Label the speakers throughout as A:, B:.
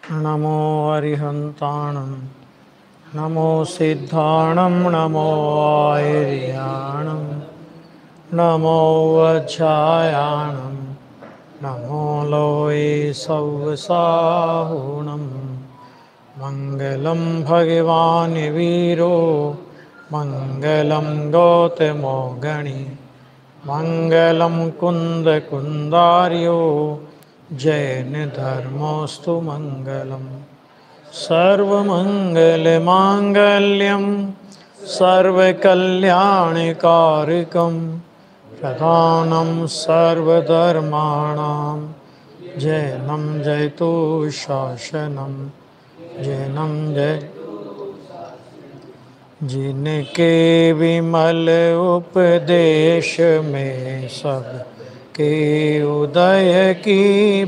A: नमो अरिहन्ताणं नमो सिद्धाणं नमो आयर्याणं नमो वज्रायाणं नमो लोये सव्साहुणं मङ्गलं भगवान् वीरो मङ्गलं गौतमो गणि मङ्गलं कुन्दकुन्दार्यो जैन धर्मोऽस्तु मङ्गलम् सर्वमङ्गलमाङ्गल्यं सर्वकल्याणकारकं प्रधानं सर्वधर्माणां जैनं जयतु शासनं जैनं जय जिनके विमल उपदेश में सब के उदय की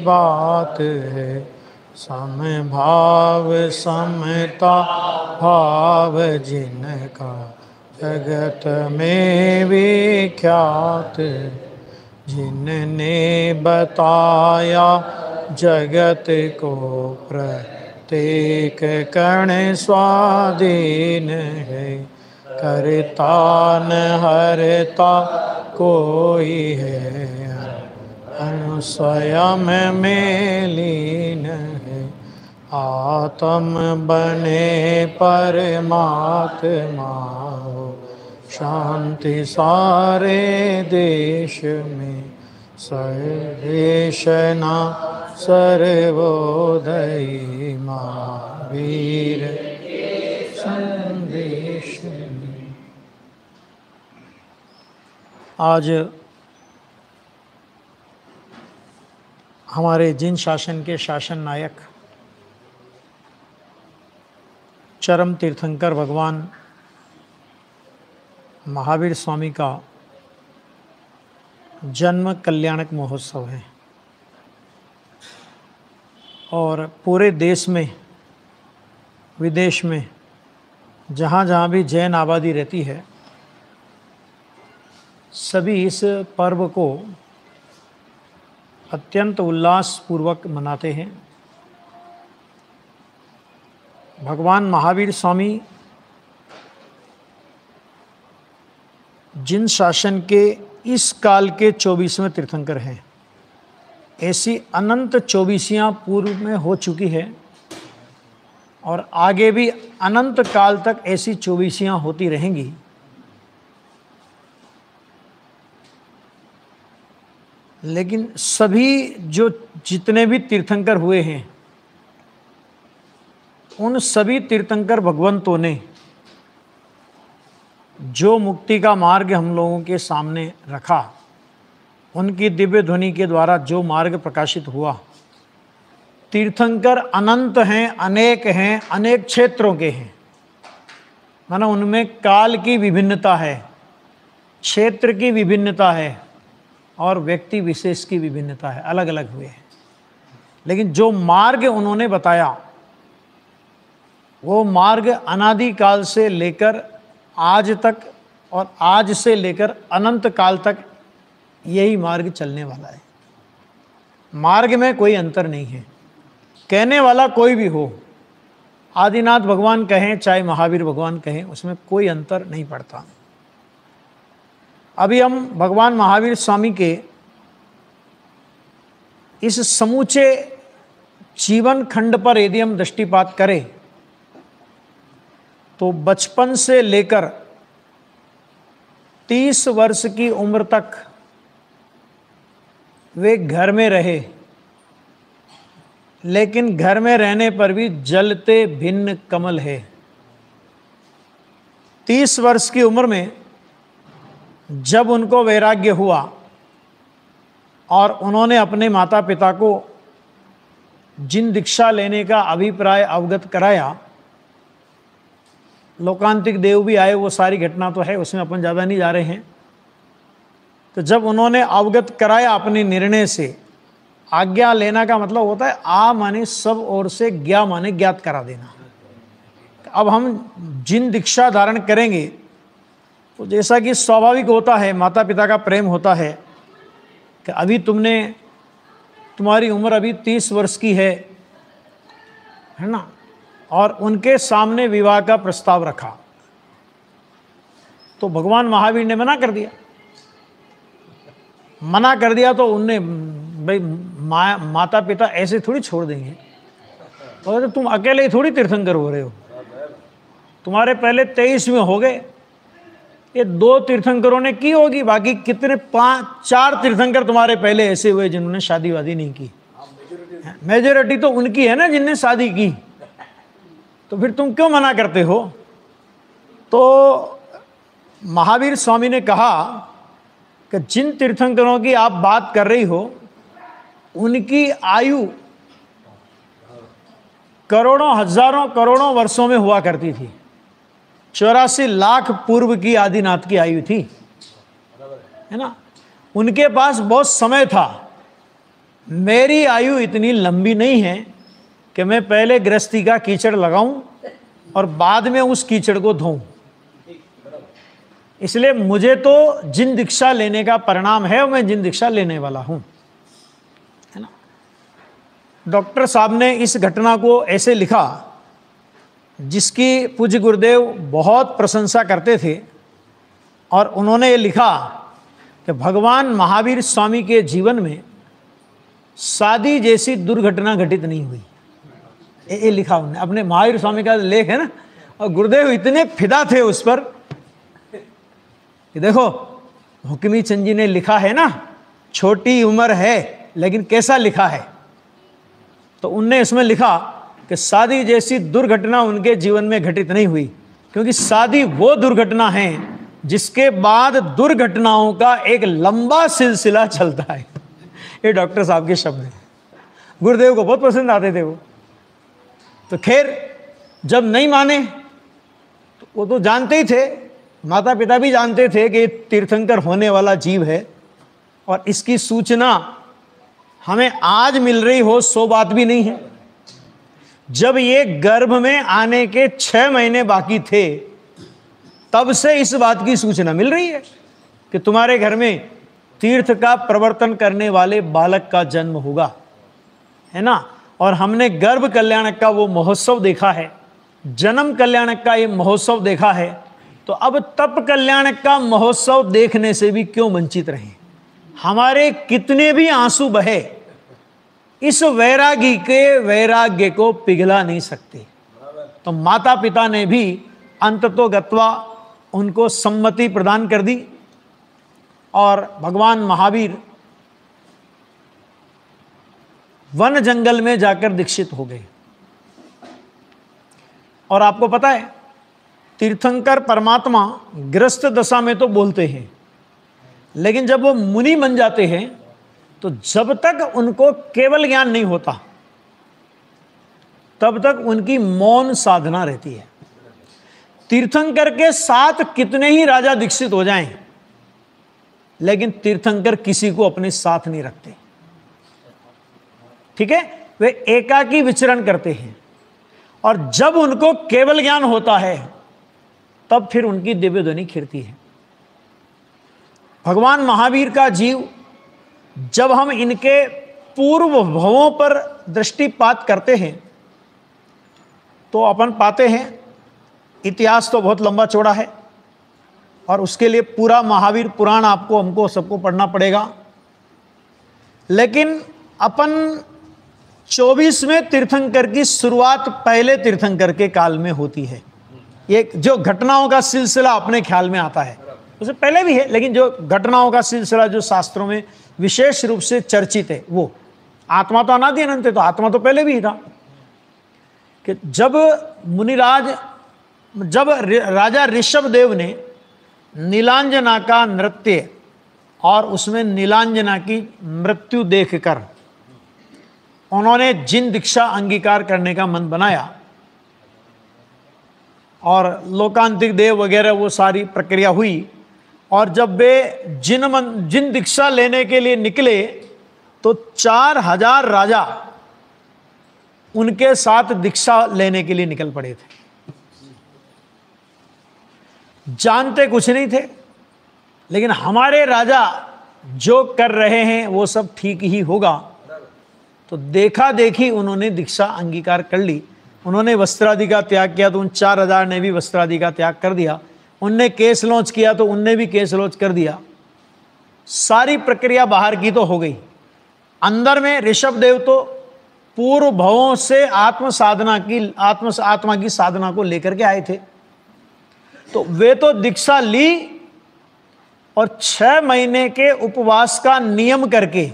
A: बात है समभाव समता भाव जिनका जगत में विख्यात जिनने बताया जगत को प्रत्येक कण स्वाधीन है करता न हरता कोई है अणु स्वयं में लीन है आत्म बने परमात्मा हो शांति सारे देश में सर्वेशना सर्वोदयी महावीर संदेश में। आज हमारे जिन शासन के शासन नायक चरम तीर्थंकर भगवान महावीर स्वामी का जन्म कल्याणक महोत्सव है और पूरे देश में विदेश में जहाँ जहाँ भी जैन आबादी रहती है सभी इस पर्व को अत्यंत उल्लासपूर्वक मनाते हैं। भगवान महावीर स्वामी जिन शासन के इस काल के 24वें तीर्थंकर हैं, ऐसी अनंत 24यां पूर्व में हो चुकी है और आगे भी अनंत काल तक ऐसी 24यां होती रहेंगी। लेकिन सभी जो जितने भी तीर्थंकर हुए हैं उन सभी तीर्थंकर भगवंतों ने जो मुक्ति का मार्ग हम लोगों के सामने रखा, उनकी दिव्य ध्वनि के द्वारा जो मार्ग प्रकाशित हुआ, तीर्थंकर अनंत हैं, अनेक क्षेत्रों के हैं। माना उनमें काल की विभिन्नता है, क्षेत्र की विभिन्नता है और व्यक्ति विशेष की विभिन्नता है, अलग अलग हुए हैं। लेकिन जो मार्ग उन्होंने बताया वो मार्ग अनादि काल से लेकर आज तक और आज से लेकर अनंत काल तक यही मार्ग चलने वाला है। मार्ग में कोई अंतर नहीं है। कहने वाला कोई भी हो, आदिनाथ भगवान कहें चाहे महावीर भगवान कहें, उसमें कोई अंतर नहीं पड़ता। अभी हम भगवान महावीर स्वामी के इस समूचे जीवन खंड पर यदि हम दृष्टिपात करें तो बचपन से लेकर 30 वर्ष की उम्र तक वे घर में रहे, लेकिन घर में रहने पर भी जलते भिन्न कमल है। 30 वर्ष की उम्र में जब उनको वैराग्य हुआ और उन्होंने अपने माता पिता को जिन दीक्षा लेने का अभिप्राय अवगत कराया, लोकांतिक देव भी आए, वो सारी घटना तो है, उसमें अपन ज़्यादा नहीं जा रहे हैं। तो जब उन्होंने अवगत कराया अपने निर्णय से, आज्ञा लेना का मतलब होता है आ माने सब ओर से, ज्ञा माने ज्ञात करा देना। अब हम जिन दीक्षा धारण करेंगे तो जैसा कि स्वाभाविक होता है, माता पिता का प्रेम होता है कि अभी तुम्हारी उम्र अभी 30 वर्ष की है है ना, और उनके सामने विवाह का प्रस्ताव रखा तो भगवान महावीर ने मना कर दिया। मना कर दिया तो उनने, भाई माता पिता ऐसे थोड़ी छोड़ देंगे, तो तुम अकेले ही थोड़ी तीर्थंकर हो रहे हो, तुम्हारे पहले 23 में हो गए, ये 2 तीर्थंकरों ने की होगी, बाकी कितने 4 तीर्थंकर तुम्हारे पहले ऐसे हुए जिन्होंने शादी वादी नहीं की। मेजोरिटी तो उनकी है ना जिनने शादी की, तो फिर तुम क्यों मना करते हो। तो महावीर स्वामी ने कहा कि जिन तीर्थंकरों की आप बात कर रही हो उनकी आयु करोड़ों हजारों करोड़ों वर्षों में हुआ करती थी। 84 लाख पूर्व की आदिनाथ की आयु थी, है ना, उनके पास बहुत समय था। मेरी आयु इतनी लंबी नहीं है कि मैं पहले गृहस्थी का कीचड़ लगाऊं और बाद में उस कीचड़ को धोऊं। इसलिए मुझे तो जिन दीक्षा लेने का परिणाम है मैं जिन दीक्षा लेने वाला हूं, है ना। डॉक्टर साहब ने इस घटना को ऐसे लिखा, जिसकी पूज्य गुरुदेव बहुत प्रशंसा करते थे, और उन्होंने ये लिखा कि भगवान महावीर स्वामी के जीवन में शादी जैसी दुर्घटना घटित नहीं हुई। ये लिखा उन्होंने, अपने महावीर स्वामी का लेख है ना, और गुरुदेव इतने फिदा थे उस पर कि देखो हुक्मी चंद जी ने लिखा है ना, छोटी उम्र है लेकिन कैसा लिखा है। तो उनने इसमें लिखा कि शादी जैसी दुर्घटना उनके जीवन में घटित नहीं हुई, क्योंकि शादी वो दुर्घटना है जिसके बाद दुर्घटनाओं का एक लंबा सिलसिला चलता है। ये डॉक्टर साहब के शब्द हैं, गुरुदेव को बहुत पसंद आते थे वो। तो खैर जब नहीं माने तो वो तो जानते ही थे, माता पिता भी जानते थे कि तीर्थंकर होने वाला जीव है, और इसकी सूचना हमें आज मिल रही हो सो बात भी नहीं है। जब ये गर्भ में आने के 6 महीने बाकी थे तब से इस बात की सूचना मिल रही है कि तुम्हारे घर में तीर्थ का प्रवर्तन करने वाले बालक का जन्म होगा, है ना। और हमने गर्भ कल्याणक का वो महोत्सव देखा है, जन्म कल्याणक का ये महोत्सव देखा है, तो अब तप कल्याणक का महोत्सव देखने से भी क्यों वंचित रहे। हमारे कितने भी आंसू बहे इस वैरागी के वैराग्य को पिघला नहीं सकते। तो माता पिता ने भी अंततोगत्वा उनको सम्मति प्रदान कर दी, और भगवान महावीर वन जंगल में जाकर दीक्षित हो गए। और आपको पता है तीर्थंकर परमात्मा ग्रस्त दशा में तो बोलते हैं, लेकिन जब वो मुनि बन जाते हैं तो जब तक उनको केवल ज्ञान नहीं होता तब तक उनकी मौन साधना रहती है। तीर्थंकर के साथ कितने ही राजा दीक्षित हो जाएं, लेकिन तीर्थंकर किसी को अपने साथ नहीं रखते, ठीक है, वे एकाकी विचरण करते हैं। और जब उनको केवल ज्ञान होता है तब फिर उनकी दिव्य ध्वनि खिरती है। भगवान महावीर का जीव, जब हम इनके पूर्व भवों पर दृष्टिपात करते हैं तो अपन पाते हैं, इतिहास तो बहुत लंबा चौड़ा है और उसके लिए पूरा महावीर पुराण आपको हमको सबको पढ़ना पड़ेगा, लेकिन अपन 24वें तीर्थंकर की शुरुआत पहले तीर्थंकर के काल में होती है। ये जो घटनाओं का सिलसिला अपने ख्याल में आता है, उससे पहले भी है, लेकिन जो घटनाओं का सिलसिला जो शास्त्रों में विशेष रूप से चर्चित है, वो आत्मा तो अनादि अनंत है, तो आत्मा तो पहले भी ही था कि जब राजा ऋषभदेव ने नीलांजना का नृत्य और उसमें नीलांजना की मृत्यु देखकर उन्होंने जिन दीक्षा अंगीकार करने का मन बनाया, और लोकांतिक देव वगैरह वो सारी प्रक्रिया हुई, और जब वे जिन दीक्षा लेने के लिए निकले तो 4000 राजा उनके साथ दीक्षा लेने के लिए निकल पड़े थे। जानते कुछ नहीं थे, लेकिन हमारे राजा जो कर रहे हैं वो सब ठीक ही होगा, तो देखा देखी उन्होंने दीक्षा अंगीकार कर ली। उन्होंने वस्त्रादि का त्याग किया तो उन 4000 ने भी वस्त्रादि का त्याग कर दिया। उनने केस लॉन्च किया तो उनने भी केस लॉन्च कर दिया। सारी प्रक्रिया बाहर की तो हो गई, अंदर में ऋषभ देव तो पूर्व भवों से आत्मा की साधना को लेकर के आए थे। तो वे तो दीक्षा ली और 6 महीने के उपवास का नियम करके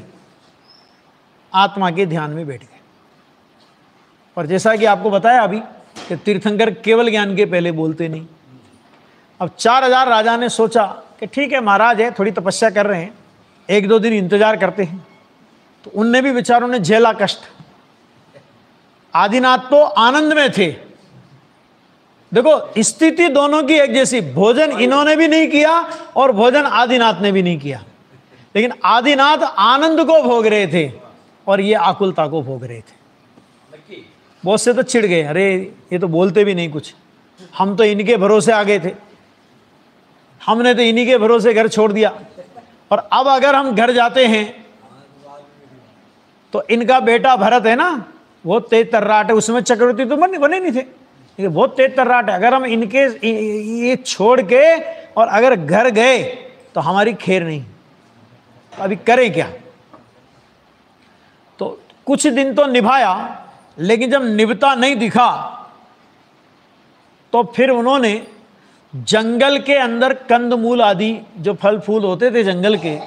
A: आत्मा के ध्यान में बैठ गए। और जैसा कि आपको बताया अभी कि तीर्थंकर केवल ज्ञान के पहले बोलते नहीं। अब 4000 राजा ने सोचा कि ठीक है, महाराज है, थोड़ी तपस्या कर रहे हैं, 1-2 दिन इंतजार करते हैं। तो उनने भी बेचारों ने झेला कष्ट। आदिनाथ तो आनंद में थे। देखो स्थिति दोनों की एक जैसी, भोजन इन्होंने भी नहीं किया और भोजन आदिनाथ ने भी नहीं किया, लेकिन आदिनाथ आनंद को भोग रहे थे और ये आकुलता को भोग रहे थे। बहुत से तो चिढ़ गए, अरे ये तो बोलते भी नहीं कुछ, हम तो इनके भरोसे आ गए थे, हमने तो इन्हीं के भरोसे घर छोड़ दिया, और अब अगर हम घर जाते हैं तो इनका बेटा भरत है ना, बहुत तेज तर्राट है, उसमें चक्रवर्ती तो बने नहीं थे, ये बहुत तेज तर्राट है। अगर हम इनके ये छोड़ के और अगर घर गए तो हमारी खैर नहीं, अभी करें क्या। तो कुछ दिन तो निभाया, लेकिन जब निभता नहीं दिखा तो फिर उन्होंने जंगल के अंदर कंदमूल आदि जो फल फूल होते थे जंगल के,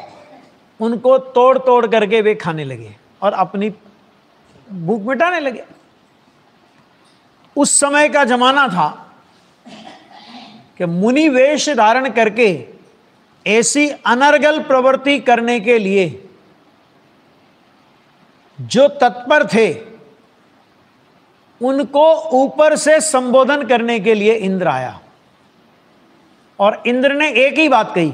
A: उनको तोड़ तोड़ करके वे खाने लगे और अपनी भूख मिटाने लगे। उस समय का जमाना था कि मुनि वेश धारण करके ऐसी अनर्गल प्रवृत्ति करने के लिए जो तत्पर थे, उनको ऊपर से संबोधन करने के लिए इंद्र आया। और इंद्र ने एक ही बात कही,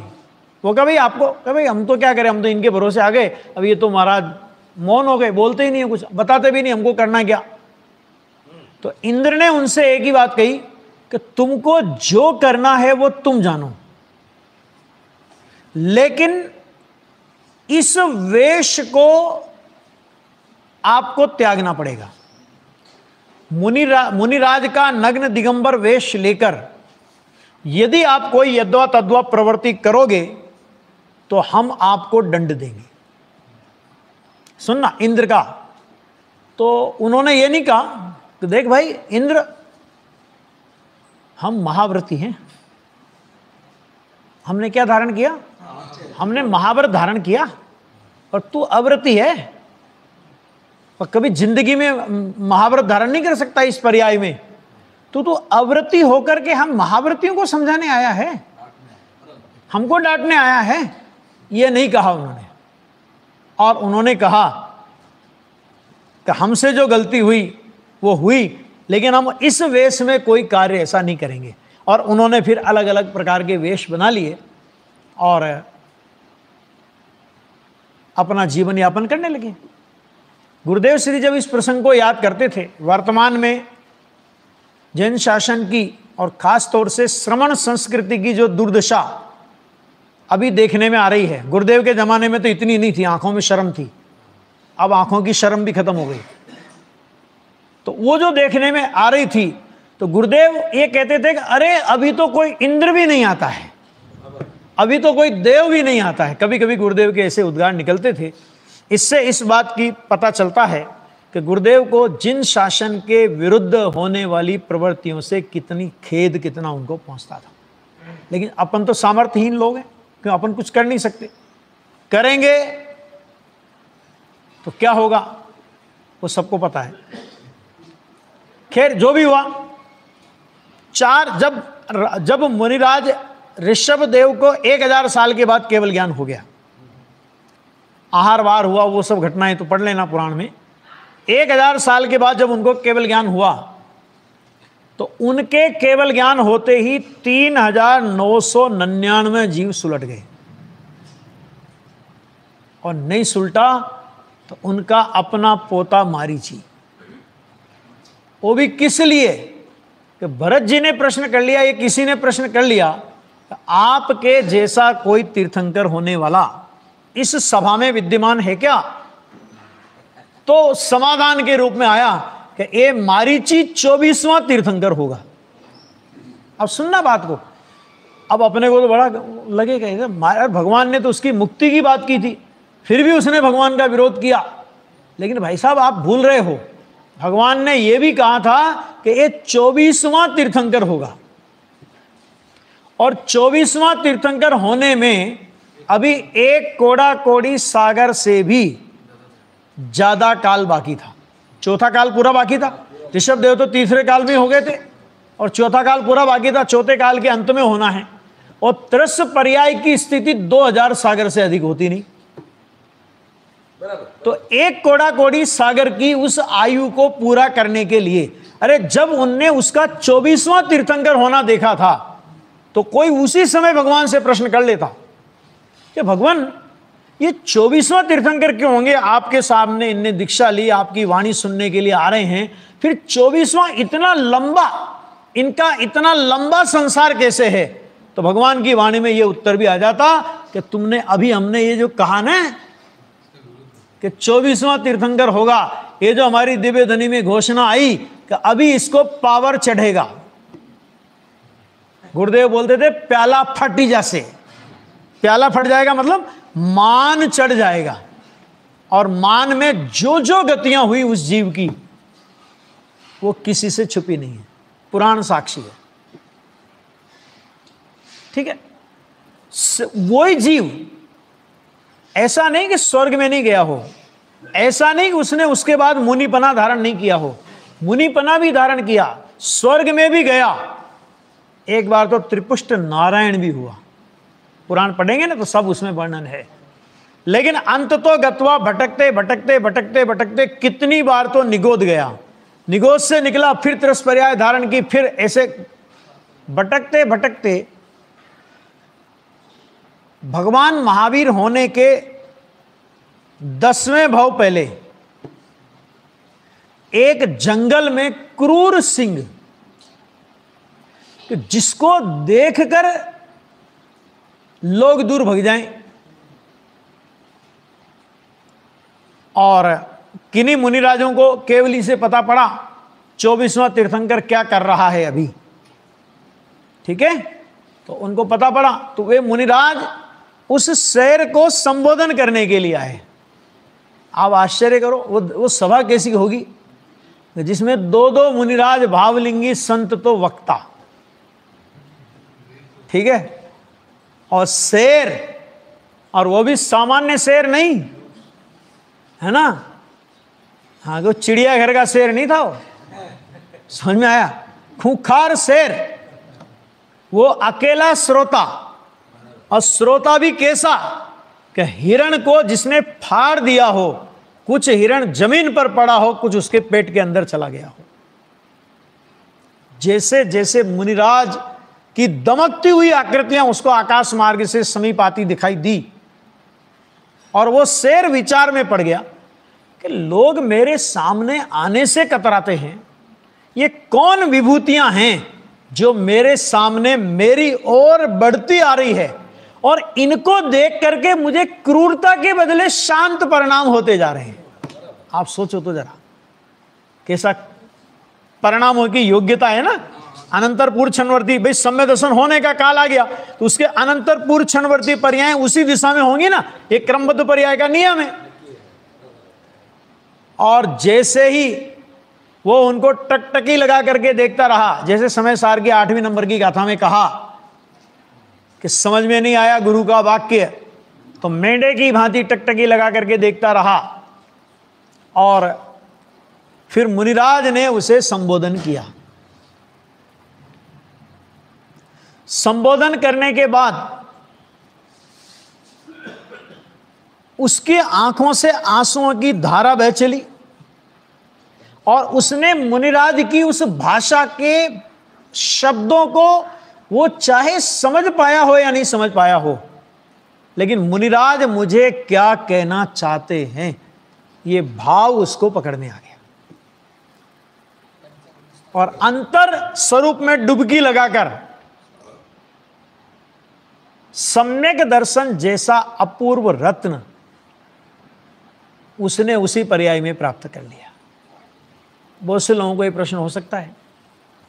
A: वो कहा भाई आपको, कहा भाई हम तो क्या करें, हम तो इनके भरोसे आ गए, अब ये तो महाराज मौन हो गए, बोलते ही नहीं है, कुछ बताते भी नहीं हमको करना क्या। तो इंद्र ने उनसे एक ही बात कही कि तुमको जो करना है वो तुम जानो, लेकिन इस वेश को आपको त्यागना पड़ेगा। मुनिराज का नग्न दिगंबर वेश लेकर यदि आप कोई यद्वा तद्वा प्रवृत्ति करोगे तो हम आपको दंड देंगे। सुनना इंद्र का। तो उन्होंने ये नहीं कहा कि देख भाई इंद्र, हम महाव्रती हैं, हमने क्या धारण किया, हमने महाव्रत धारण किया, और तू अव्रती है और कभी जिंदगी में महाव्रत धारण नहीं कर सकता। इस पर्याय में तो अव्रती होकर के हम महाव्रतियों को समझाने आया है, हमको डांटने आया है, ये नहीं कहा उन्होंने। और उन्होंने कहा कि हमसे जो गलती हुई वो हुई, लेकिन हम इस वेश में कोई कार्य ऐसा नहीं करेंगे। और उन्होंने फिर अलग अलग प्रकार के वेश बना लिए और अपना जीवन यापन करने लगे। गुरुदेव श्री जब इस प्रसंग को याद करते थे, वर्तमान में जैन शासन की और खास तौर से श्रमण संस्कृति की जो दुर्दशा अभी देखने में आ रही है, गुरुदेव के जमाने में तो इतनी नहीं थी, आंखों में शर्म थी, अब आंखों की शर्म भी खत्म हो गई। तो वो जो देखने में आ रही थी, तो गुरुदेव ये कहते थे कि अरे अभी तो कोई इंद्र भी नहीं आता है, अभी तो कोई देव भी नहीं आता है। कभी कभी गुरुदेव के ऐसे उद्गार निकलते थे। इससे इस बात की पता चलता है कि गुरुदेव को जिन शासन के विरुद्ध होने वाली प्रवृत्तियों से कितनी खेद, कितना उनको पहुंचता था। लेकिन अपन तो सामर्थ्यहीन लोग हैं, क्यों, अपन कुछ कर नहीं सकते, करेंगे तो क्या होगा वो सबको पता है। खैर जो भी हुआ, जब मुनिराज ऋषभ देव को 1000 साल के बाद केवल ज्ञान हो गया, आहार वार हुआ, वो सब घटनाएं तो पढ़ लेना पुराण में। 1000 साल के बाद जब उनको केवल ज्ञान हुआ तो उनके केवल ज्ञान होते ही 3999 जीव सुलट गए, और नहीं सुलटा तो उनका अपना पोता मारीची, वो भी किस लिए कि भरत जी ने प्रश्न कर लिया, ये किसी ने प्रश्न कर लिया, आपके जैसा कोई तीर्थंकर होने वाला इस सभा में विद्यमान है क्या। तो समाधान के रूप में आया कि ये मारीची 24वां तीर्थंकर होगा। अब सुनना बात को, अब अपने को तो बड़ा लगेगा, भगवान ने तो उसकी मुक्ति की बात की थी, फिर भी उसने भगवान का विरोध किया। लेकिन भाई साहब आप भूल रहे हो, भगवान ने यह भी कहा था कि ये 24वां तीर्थंकर होगा, और 24वां तीर्थंकर होने में अभी एक कोड़ा कोड़ी सागर से भी ज्यादा काल बाकी था। चौथा काल पूरा बाकी था। ऋषभ देव तो तीसरे काल में हो गए थे और चौथा काल पूरा बाकी था, चौथे काल के अंत में होना है। और त्रस पर्याय की स्थिति 2000 सागर से अधिक होती नहीं। तो एक कोड़ा कोड़ी सागर की उस आयु को पूरा करने के लिए, अरे जब उनने उसका 24वां तीर्थंकर होना देखा था तो कोई उसी समय भगवान से प्रश्न कर लेता कि भगवान ये 24वां तीर्थंकर क्यों होंगे? आपके सामने इनने दीक्षा ली, आपकी वाणी सुनने के लिए आ रहे हैं, फिर 24वां इतना लंबा, इनका इतना लंबा संसार कैसे है? तो भगवान की वाणी में ये उत्तर भी आ जाता कि तुमने अभी, हमने ये जो कहा ना कि 24वां तीर्थंकर होगा, ये जो हमारी दिव्य ध्वनि में घोषणा आई कि अभी इसको पावर चढ़ेगा। गुरुदेव बोलते थे प्याला फट ही जैसे, प्याला फट जाएगा मतलब मान चढ़ जाएगा, और मान में जो जो गतियां हुई उस जीव की वो किसी से छुपी नहीं है, पुराण साक्षी है। ठीक है, वही जीव, ऐसा नहीं कि स्वर्ग में नहीं गया हो, ऐसा नहीं कि उसने उसके बाद मुनिपना धारण नहीं किया हो, मुनिपना भी धारण किया, स्वर्ग में भी गया, एक बार तो त्रिपुष्ट नारायण भी हुआ। पुराण पढ़ेंगे ना तो सब उसमें वर्णन है। लेकिन अंत तो गत्वा भटकते भटकते भटकते भटकते कितनी बार तो निगोद गया, निगोद से निकला, फिर त्रस्पर्याय धारण की, फिर ऐसे भटकते भटकते भगवान महावीर होने के 10वें भाव पहले एक जंगल में क्रूर सिंह, कि जिसको देखकर लोग दूर भग जाएं, और किन्हीं मुनिराजों को केवली से पता पड़ा 24वां तीर्थंकर क्या कर रहा है अभी। ठीक है, तो उनको पता पड़ा, तो वे मुनिराज उस शेर को संबोधन करने के लिए आए। आप आश्चर्य करो, वो सभा कैसी होगी जिसमें दो दो मुनिराज भावलिंगी संत तो वक्ता। ठीक है, और शेर, और वो भी सामान्य शेर नहीं है ना, हाँ, वो चिड़ियाघर का शेर नहीं था वो, समझ में आया? खूंखार शेर, वो अकेला श्रोता, और श्रोता भी कैसा कि हिरण को जिसने फाड़ दिया हो, कुछ हिरण जमीन पर पड़ा हो, कुछ उसके पेट के अंदर चला गया हो। जैसे जैसे मुनिराज की दमकती हुई आकृतियां उसको आकाश मार्ग से समीप आती दिखाई दी, और वो शेर विचार में पड़ गया कि लोग मेरे सामने आने से कतराते हैं, ये कौन विभूतियां हैं जो मेरे सामने मेरी ओर बढ़ती आ रही है, और इनको देख करके मुझे क्रूरता के बदले शांत परिणाम होते जा रहे हैं। आप सोचो तो जरा, कैसा परिणामों की योग्यता है ना। अनंतर पूर्व क्षणवर्ती, भाई सम्य दर्शन होने का काल आ गया तो उसके अनंतर पूर्व क्षणवर्ती पर्याय उसी दिशा में होंगी ना, एक क्रमबद्ध पर्याय का नियम है। और जैसे ही वो उनको टकटकी लगा करके देखता रहा, जैसे समय सार की 8वीं नंबर की गाथा में कहा कि समझ में नहीं आया गुरु का वाक्य, तो मेंढे की भांति टकटकी लगा करके देखता रहा, और फिर मुनिराज ने उसे संबोधन किया। संबोधन करने के बाद उसकी आंखों से आंसुओं की धारा बह चली, और उसने मुनिराज की उस भाषा के शब्दों को वो चाहे समझ पाया हो या नहीं समझ पाया हो, लेकिन मुनिराज मुझे क्या कहना चाहते हैं, ये भाव उसको पकड़ में आ गया, और अंतर स्वरूप में डुबकी लगाकर सम्यक दर्शन जैसा अपूर्व रत्न उसने उसी पर्याय में प्राप्त कर लिया। बहुत से लोगों को ये प्रश्न हो सकता है,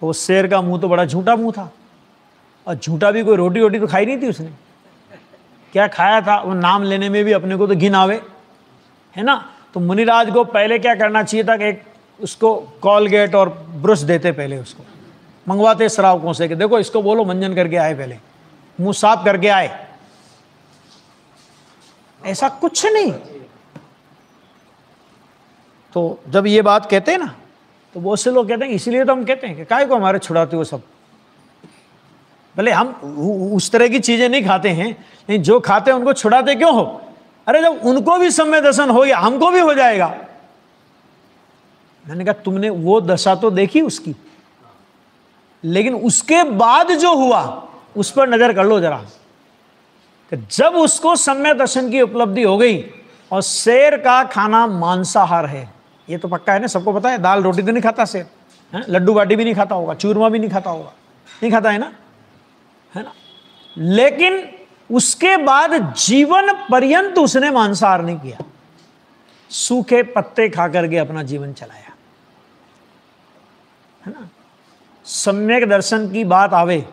A: वो शेर का मुंह तो बड़ा झूठा मुंह था, और झूठा भी कोई रोटी रोटी तो खाई नहीं थी उसने, क्या खाया था वो नाम लेने में भी अपने को तो घिन आवे, है ना। तो मुनिराज को पहले क्या करना चाहिए था कि एक उसको कॉलगेट और ब्रश देते, पहले उसको मंगवाते श्रावकों से कि देखो इसको बोलो मंजन करके आए, पहले मुंह साफ करके आए। ऐसा कुछ नहीं। तो जब ये बात कहते हैं ना, तो बहुत से लोग कहते हैं, इसीलिए तो हम कहते हैं कि काहे को हमारे छुड़ाते हो सब। भले हम उस तरह की चीजें नहीं खाते हैं, लेकिन जो खाते हैं उनको छुड़ाते क्यों हो? अरे जब उनको भी सम्यक दर्शन हो गया, हमको भी हो जाएगा। मैंने कहा तुमने वो दशा तो देखी उसकी, लेकिन उसके बाद जो हुआ उस पर नजर कर लो जरा। कि जब उसको सम्यक दर्शन की उपलब्धि हो गई, और शेर का खाना मांसाहार है, ये तो पक्का है ना, सबको पता है। दाल रोटी तो नहीं खाता शेर, लड्डू बाटी भी नहीं खाता होगा, चूरमा भी नहीं खाता होगा, नहीं खाता है ना। लेकिन उसके बाद जीवन पर्यंत उसने मांसाहार नहीं किया, सूखे पत्ते खा करके अपना जीवन चलाया, है ना। सम्यक दर्शन की बात आवे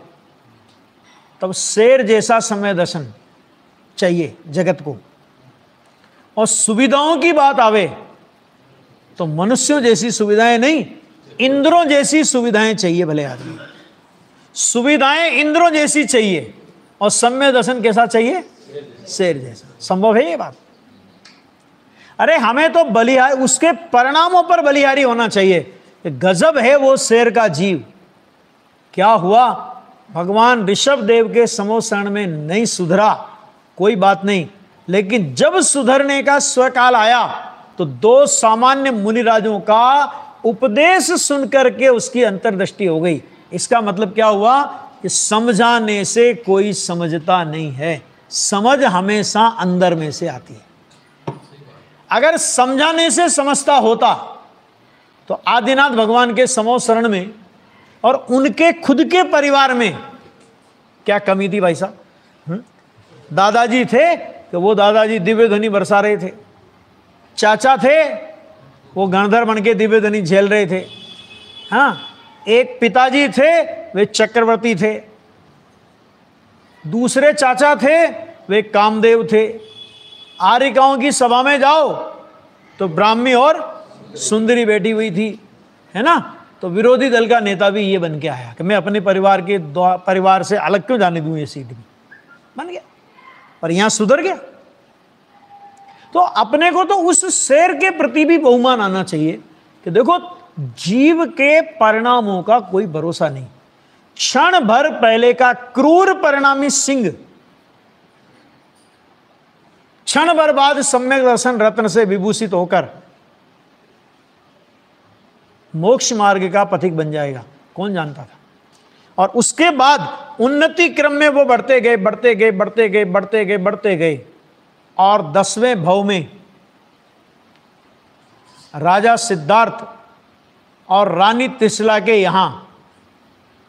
A: तब शेर जैसा सम्यक दर्शन चाहिए जगत को, और सुविधाओं की बात आवे तो मनुष्यों जैसी सुविधाएं नहीं, इंद्रों जैसी सुविधाएं चाहिए। भले आदमी सुविधाएं इंद्रों जैसी चाहिए, और सम्यक दर्शन कैसा चाहिए? शेर जैसा। संभव है ये बात? अरे हमें तो बलिहारी, उसके परिणामों पर बलिहारी होना चाहिए। गजब है वो शेर का जीव। क्या हुआ? भगवान ऋषभ देव के समोशरण में नहीं सुधरा, कोई बात नहीं, लेकिन जब सुधरने का स्वकाल आया तो दो सामान्य मुनिराजों का उपदेश सुनकर के उसकी अंतर्दृष्टि हो गई। इसका मतलब क्या हुआ कि समझाने से कोई समझता नहीं है, समझ हमेशा अंदर में से आती है। अगर समझाने से समझता होता तो आदिनाथ भगवान के समोशरण में और उनके खुद के परिवार में क्या कमी थी भाई साहब? दादाजी थे कि वो दादाजी दिव्य ध्वनि बरसा रहे थे, चाचा थे वो गणधर बन के दिव्य ध्वनि झेल रहे थे, हाँ, एक पिताजी थे वे चक्रवर्ती थे, दूसरे चाचा थे वे कामदेव थे। आर्यिकाओं की सभा में जाओ तो ब्राह्मी और सुंदरी बैठी हुई थी, है ना। तो विरोधी दल का नेता भी ये बन के आया कि मैं अपने परिवार से अलग क्यों जाने दूं, ये सीट भी बन गया, पर यहां सुधर गया। तो अपने को तो उस शेर के प्रति भी बहुमान आना चाहिए कि देखो जीव के परिणामों का कोई भरोसा नहीं। क्षण भर पहले का क्रूर परिणामी सिंह क्षण भर बाद सम्यक दर्शन रत्न से विभूषित होकर मोक्ष मार्ग का पथिक बन जाएगा, कौन जानता था। और उसके बाद उन्नति क्रम में वो बढ़ते गए बढ़ते गए बढ़ते गए बढ़ते गए बढ़ते गए, और 10वें भव में राजा सिद्धार्थ और रानी त्रिशला के यहां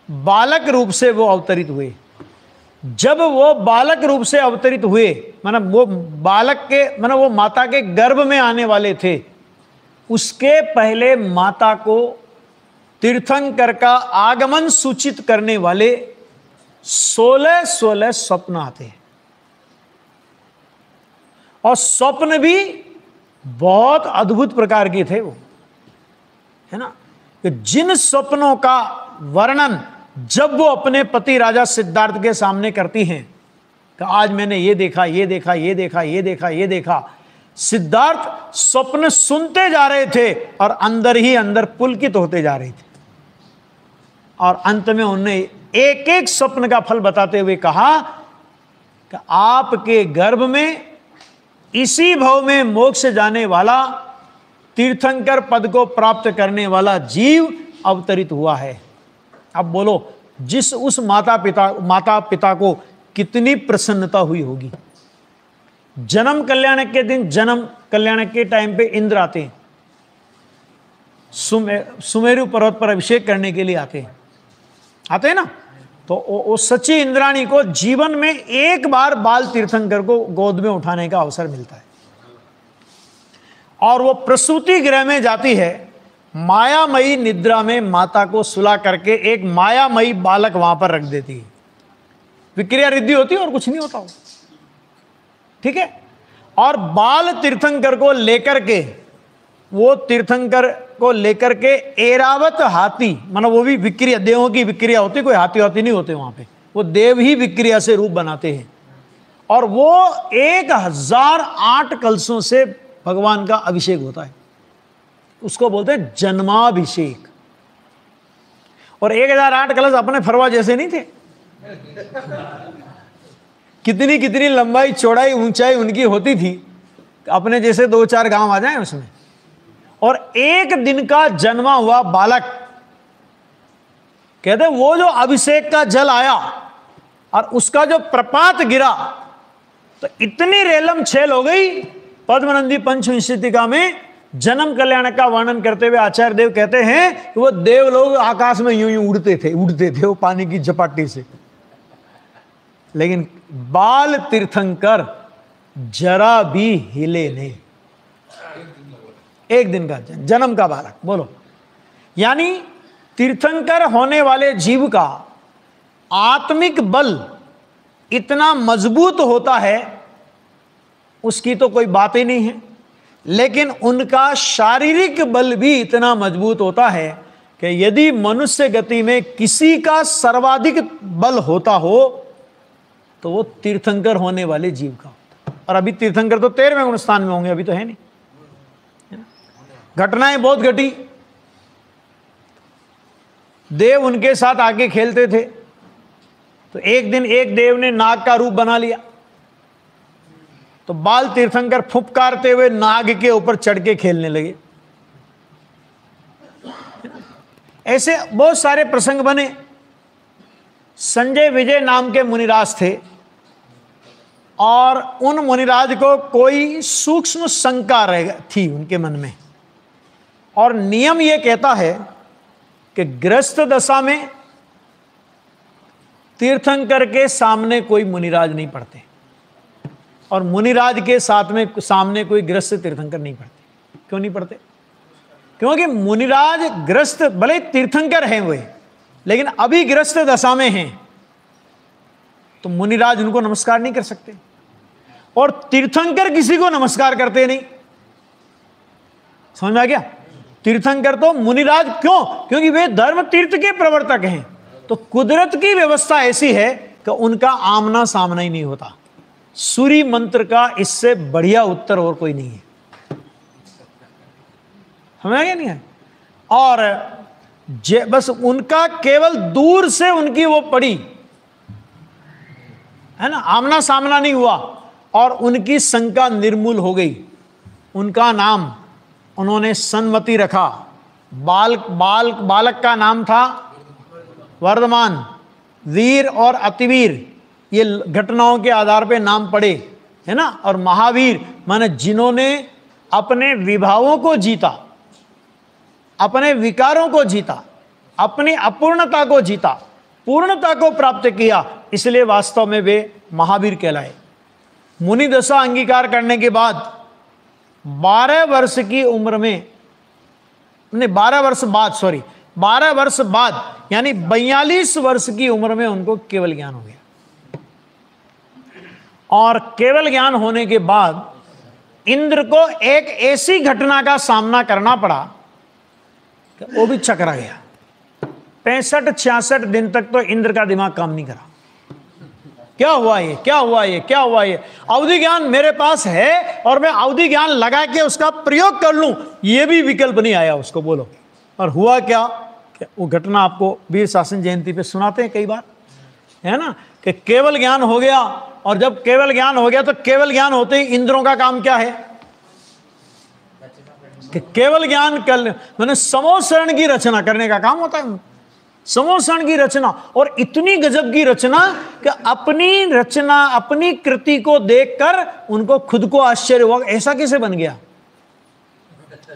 A: बालक रूप से वो अवतरित हुए। जब वो बालक रूप से अवतरित हुए, मतलब वो बालक के मतलब वो माता के गर्भ में आने वाले थे, उसके पहले माता को तीर्थंकर का आगमन सूचित करने वाले 16 स्वप्न आते हैं, और स्वप्न भी बहुत अद्भुत प्रकार के थे वो, है ना। कि जिन स्वप्नों का वर्णन जब वो अपने पति राजा सिद्धार्थ के सामने करती हैं कि आज मैंने ये देखा ये देखा ये देखा ये देखा ये देखा, सिद्धार्थ स्वप्न सुनते जा रहे थे और अंदर ही अंदर पुलकित होते जा रहे थे। और अंत में उन्होंने एक एक स्वप्न का फल बताते हुए कहा कि आपके गर्भ में इसी भव में मोक्ष जाने वाला तीर्थंकर पद को प्राप्त करने वाला जीव अवतरित हुआ है। अब बोलो, जिस उस माता पिता को कितनी प्रसन्नता हुई होगी। जन्म कल्याणक के दिन, जन्म कल्याणक के टाइम पे इंद्र आते हैं, सुमेरु पर्वत पर अभिषेक करने के लिए आते हैं ना। तो वो सच्ची इंद्राणी को जीवन में एक बार बाल तीर्थंकर को गोद में उठाने का अवसर मिलता है, और वो प्रसूति गृह में जाती है मायामयी निद्रा में माता को सुला करके एक मायामयी बालक वहां पर रख देती है। विक्रिया रिद्धि होती है और कुछ नहीं होता हो, ठीक है। और बाल तीर्थंकर को लेकर के, वो तीर्थंकर को लेकर के ऐरावत हाथी, मतलब वो भी विक्रिया, देवों की विक्रिया होती, कोई हाथी वाथी नहीं होते वहां पे, वो देव ही विक्रिया से रूप बनाते हैं। और वो 1008 कलशों से भगवान का अभिषेक होता है, उसको बोलते हैं जन्माभिषेक। और 1008 कलश अपने फरवा जैसे नहीं थे, कितनी कितनी लंबाई चौड़ाई ऊंचाई उनकी होती थी, अपने जैसे 2-4 गांव आ जाए उसमें। और एक दिन का जन्मा हुआ बालक, कहते वो जो अभिषेक का जल आया और उसका जो प्रपात गिरा, तो इतनी रेलम छेल हो गई। पद्मनंदी पंचविंशतिका में जन्म कल्याण का वर्णन करते हुए आचार्य देव कहते हैं कि वो देव लोग आकाश में यूं यूं उड़ते थे वो पानी की झपाटी से। लेकिन बाल तीर्थंकर जरा भी हिले नहीं। एक दिन का जन्म का बालक, बोलो। यानी तीर्थंकर होने वाले जीव का आत्मिक बल इतना मजबूत होता है, उसकी तो कोई बात ही नहीं है। लेकिन उनका शारीरिक बल भी इतना मजबूत होता है कि यदि मनुष्य गति में किसी का सर्वाधिक बल होता हो तो वो तीर्थंकर होने वाले जीव का होता है। और अभी तीर्थंकर तो 13वें गुण स्थान में होंगे, अभी तो है नहीं। घटनाएं बहुत घटी, देव उनके साथ आके खेलते थे, तो एक दिन एक देव ने नाग का रूप बना लिया, तो बाल तीर्थंकर फुफकारते हुए नाग के ऊपर चढ़ के खेलने लगे। ऐसे बहुत सारे प्रसंग बने। संजय विजय नाम के मुनिराज थे, और उन मुनिराज को कोई सूक्ष्म शंका थी उनके मन में। और नियम यह कहता है कि गृहस्थ दशा में तीर्थंकर के सामने कोई मुनिराज नहीं पढ़ते, और मुनिराज के सामने कोई गृहस्थ तीर्थंकर नहीं पढ़ते। क्यों नहीं पढ़ते? क्योंकि मुनिराज गृहस्थ भले तीर्थंकर हैं वे, लेकिन अभी गृहस्थ दशा में हैं, तो मुनिराज उनको नमस्कार नहीं कर सकते, और तीर्थंकर किसी को नमस्कार करते नहीं। समझ में आ गया? तीर्थंकर तो मुनिराज, क्यों? क्योंकि वे धर्म तीर्थ के प्रवर्तक हैं। तो कुदरत की व्यवस्था ऐसी है कि उनका आमना सामना ही नहीं होता। सूर्य मंत्र का इससे बढ़िया उत्तर और कोई नहीं है। समझ गया नहीं है? और बस उनका केवल दूर से उनकी वो पड़ी है ना, आमना सामना नहीं हुआ, और उनकी शंका निर्मूल हो गई। उनका नाम उन्होंने सन्मति रखा। बालक का नाम था वर्धमान, वीर और अतिवीर, ये घटनाओं के आधार पे नाम पड़े, है ना। और महावीर माने जिन्होंने अपने विभावों को जीता, अपने विकारों को जीता, अपनी अपूर्णता को जीता, पूर्णता को प्राप्त किया, इसलिए वास्तव में वे महावीर कहलाए। मुनि दशा अंगीकार करने के बाद 12 वर्ष की उम्र में, नहीं 12 वर्ष बाद यानी 42 वर्ष की उम्र में उनको केवल ज्ञान हो गया। और केवल ज्ञान होने के बाद इंद्र को एक ऐसी घटना का सामना करना पड़ा कि वो भी चकरा गया। 65-66 दिन तक तो इंद्र का दिमाग काम नहीं करा। क्या हुआ ये? अवधि ज्ञान मेरे पास है और मैं अवधि ज्ञान लगा के उसका प्रयोग कर लूं, ये भी विकल्प नहीं आया उसको। बोलो। और हुआ क्या? वो घटना आपको वीर शासन जयंती पे सुनाते हैं कई बार, है ना, कि केवल ज्ञान हो गया। और जब केवल ज्ञान हो गया तो केवल ज्ञान होते ही इंद्रों का काम क्या है कि केवल ज्ञान कर, मैंने समोसरण की रचना करने का काम होता है। समोसरण की रचना, और इतनी गजब की रचना कि अपनी रचना, अपनी कृति को देखकर उनको खुद को आश्चर्य हुआ, ऐसा कैसे बन गया।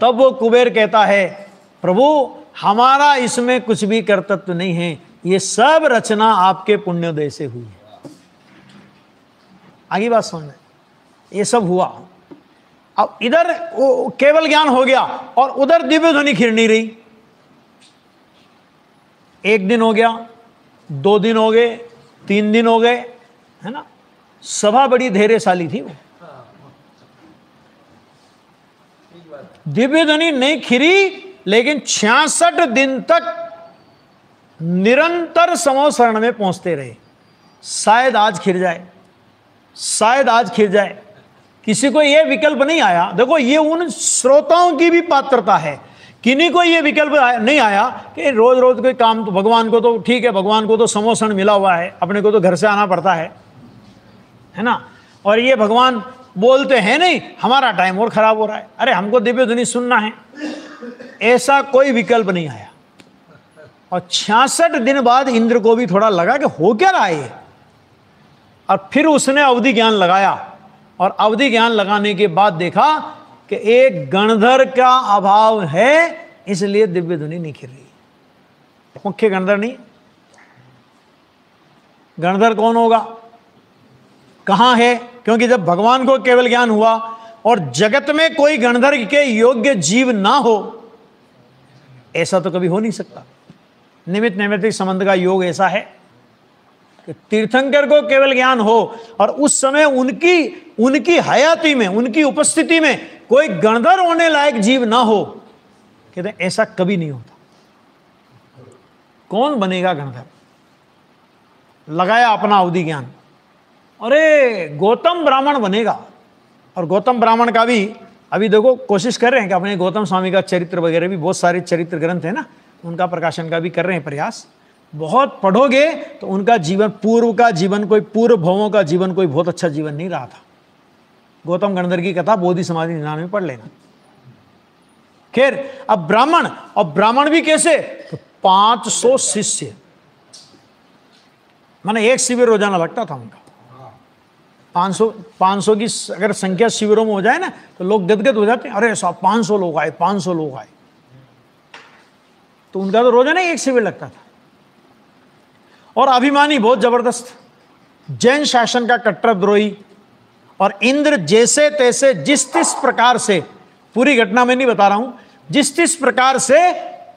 A: तब वो कुबेर कहता है, प्रभु हमारा इसमें कुछ भी कर्तव्य नहीं है, ये सब रचना आपके पुण्योदय से हुई है। आगे बात समझ में, ये सब हुआ। अब इधर केवल ज्ञान हो गया और उधर दिव्य ध्वनि खिर नहीं रही। 1 दिन हो गया, 2 दिन हो गए, 3 दिन हो गए, है ना। सभा बड़ी धैर्यशाली थी वो। दिव्य ध्वनि नहीं खिरी, लेकिन 66 दिन तक निरंतर समो शरण में पहुंचते रहे। शायद आज खिर जाए, शायद आज खिर जाए। किसी को यह विकल्प नहीं आया। देखो, ये उन श्रोताओं की भी पात्रता है, किन्हीं को यह विकल्प नहीं आया कि रोज रोज कोई काम, तो भगवान को तो ठीक है, भगवान को तो समोषण मिला हुआ है, अपने को तो घर से आना पड़ता है ना। और ये भगवान बोलते हैं नहीं, हमारा टाइम और खराब हो रहा है, अरे हमको दिव्य ध्वनि सुनना है। ऐसा कोई विकल्प नहीं आया। और 66 दिन बाद इंद्र को भी थोड़ा लगा कि हो क्या रहा है, और फिर उसने अवधि ज्ञान लगाया। और अवधि ज्ञान लगाने के बाद देखा कि एक गणधर का अभाव है, इसलिए दिव्य ध्वनि नहीं खिर रही। मुख्य गणधर नहीं, गणधर कौन होगा, कहां है? क्योंकि जब भगवान को केवल ज्ञान हुआ और जगत में कोई गणधर के योग्य जीव ना हो, ऐसा तो कभी हो नहीं सकता। निमित्त नैमित्तिक संबंध का योग ऐसा है कि तीर्थंकर को केवल ज्ञान हो और उस समय उनकी हयाती में, उनकी उपस्थिति में कोई गणधर होने लायक जीव ना हो, कहते हैं ऐसा कभी नहीं होता। कौन बनेगा गणधर? लगाया अपना अवधि ज्ञान, अरे गौतम ब्राह्मण बनेगा। और गौतम ब्राह्मण का भी अभी देखो कोशिश कर रहे हैं कि अपने गौतम स्वामी का चरित्र वगैरह भी, बहुत सारे चरित्र ग्रंथ है ना, उनका प्रकाशन का भी कर रहे हैं प्रयास। बहुत पढ़ोगे तो उनका जीवन, पूर्व का जीवन, कोई पूर्व भवों का जीवन कोई बहुत अच्छा जीवन नहीं रहा था। गौतम गणधर की कथा बोधि समाधि निदान में पढ़ लेना। खैर, अब ब्राह्मण, और ब्राह्मण भी कैसे, तो 500 शिष्य, माने एक शिविर रोजाना लगता था उनका। 500 की अगर संख्या शिविरों में हो जाए ना तो लोग गदगद हो जाते हैं, अरे साहब 500 लोग आए, 500 लोग आए। तो उनका तो रोजाना एक शिविर लगता था। और अभिमानी बहुत जबरदस्त, जैन शासन का कट्टरद्रोही, और इंद्र जैसे तैसे जिस तिस प्रकार से, पूरी घटना में नहीं बता रहा हूं, जिस तिस प्रकार से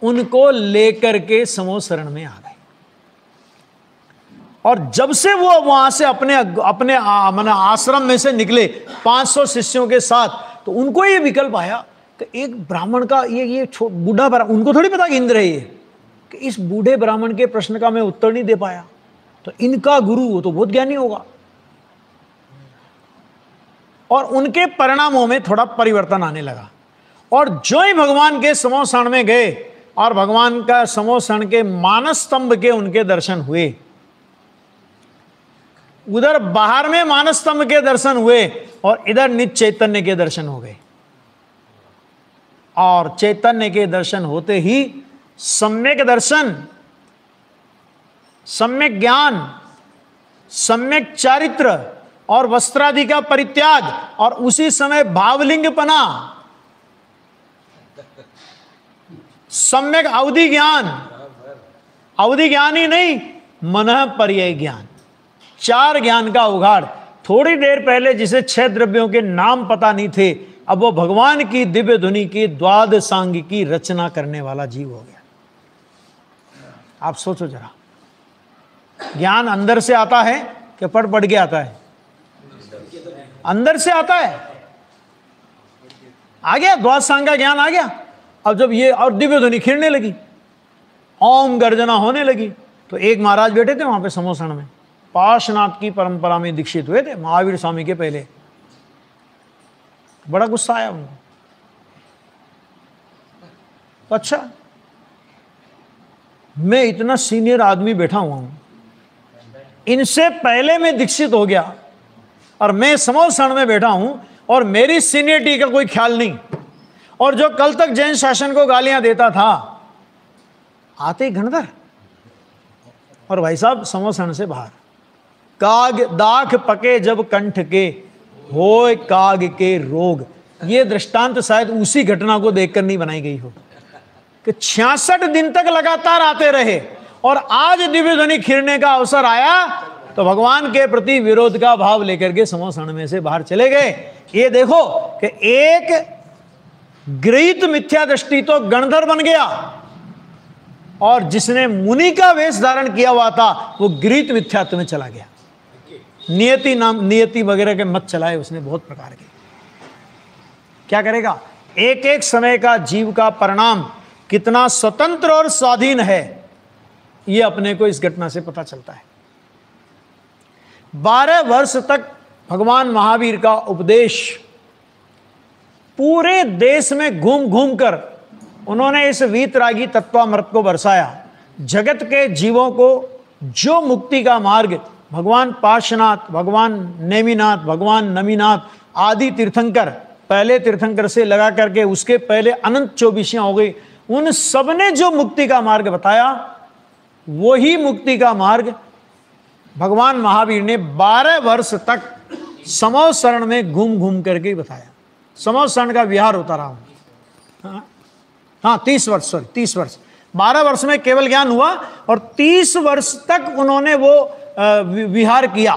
A: उनको लेकर के समो शरण में आ गए। और जब से वो वहां से अपने आश्रम में से निकले 500 शिष्यों के साथ, तो उनको ये विकल्प आया कि एक ब्राह्मण का ये बूढ़ा ब्राह्मण, उनको थोड़ी पता कि इंद्र है ये, कि इस बूढ़े ब्राह्मण के प्रश्न का मैं उत्तर नहीं दे पाया, तो इनका गुरु वो तो बहुत ज्ञानी होगा। और उनके परिणामों में थोड़ा परिवर्तन आने लगा। और जो ही भगवान के समो शरण में गए और भगवान का समो शरण के मानस स्तंभ के उनके दर्शन हुए, उधर बाहर में मानस स्तंभ के दर्शन हुए और इधर नित्य चैतन्य के दर्शन हो गए। और चैतन्य के दर्शन होते ही सम्यक दर्शन, सम्यक ज्ञान, सम्यक चारित्र और वस्त्रादि का परित्याग, और उसी समय भावलिंगपना, सम्यक अवधि ज्ञान, अवधि ज्ञान ही नहीं, मनः पर्यय ज्ञान, 4 ज्ञान का उघाड़। थोड़ी देर पहले जिसे 6 द्रव्यों के नाम पता नहीं थे, अब वो भगवान की दिव्य ध्वनि की द्वादशांग की रचना करने वाला जीव हो गया। आप सोचो जरा, ज्ञान अंदर से आता है कि पढ़ के आता है? अंदर से आता है। आ गया द्वादशांग का ज्ञान, आ गया। अब जब ये और दिव्य ध्वनि खिलने लगी, ओम गर्जना होने लगी, तो एक महाराज बैठे थे वहां पे समोसण में, पार्श्वनाथ की परंपरा में दीक्षित हुए थे महावीर स्वामी के पहले। बड़ा गुस्सा आया उनको। अच्छा, मैं इतना सीनियर आदमी बैठा हुआ हूं, इनसे पहले मैं दीक्षित हो गया और मैं समोसण में बैठा हूं और मेरी सीनियरिटी का कोई ख्याल नहीं, और जो कल तक जैन शासन को गालियां देता था, आते ही गणधर। और भाई साहब समोसण से बाहर, काग दाख पके जब कंठ के, होय काग के रोग। ये दृष्टांत शायद उसी घटना को देखकर नहीं बनाई गई हो कि 66 दिन तक लगातार आते रहे, और आज दिव्य ध्वनि खिरने का अवसर आया तो भगवान के प्रति विरोध का भाव लेकर के समोसण में से बाहर चले गए। ये देखो कि एक गृहीत मिथ्या दृष्टि तो गणधर बन गया, और जिसने मुनि का वेश धारण किया हुआ था वो गृहीत मिथ्यात्व में चला गया। नियति वगैरह के मत चलाए उसने बहुत प्रकार के। क्या करेगा? एक एक समय का जीव का परिणाम कितना स्वतंत्र और स्वाधीन है, यह अपने को इस घटना से पता चलता है। 12 वर्ष तक भगवान महावीर का उपदेश पूरे देश में घूम घूम कर उन्होंने इस वीतरागी तत्वामृत को बरसाया। जगत के जीवों को जो मुक्ति का मार्ग भगवान पार्श्वनाथ, भगवान नेमिनाथ, भगवान नमीनाथ आदि तीर्थंकर, पहले तीर्थंकर से लगा करके उसके पहले अनंत 24 हो गई, उन सब ने जो मुक्ति का मार्ग बताया वही मुक्ति का मार्ग भगवान महावीर ने 12 वर्ष तक समो शरण में घूम घूम करके बताया। समो शरण का विहार होता रहा। हाँ 30 वर्ष, सॉरी 30 वर्ष। 12 वर्ष में केवल ज्ञान हुआ और 30 वर्ष तक उन्होंने वो विहार किया,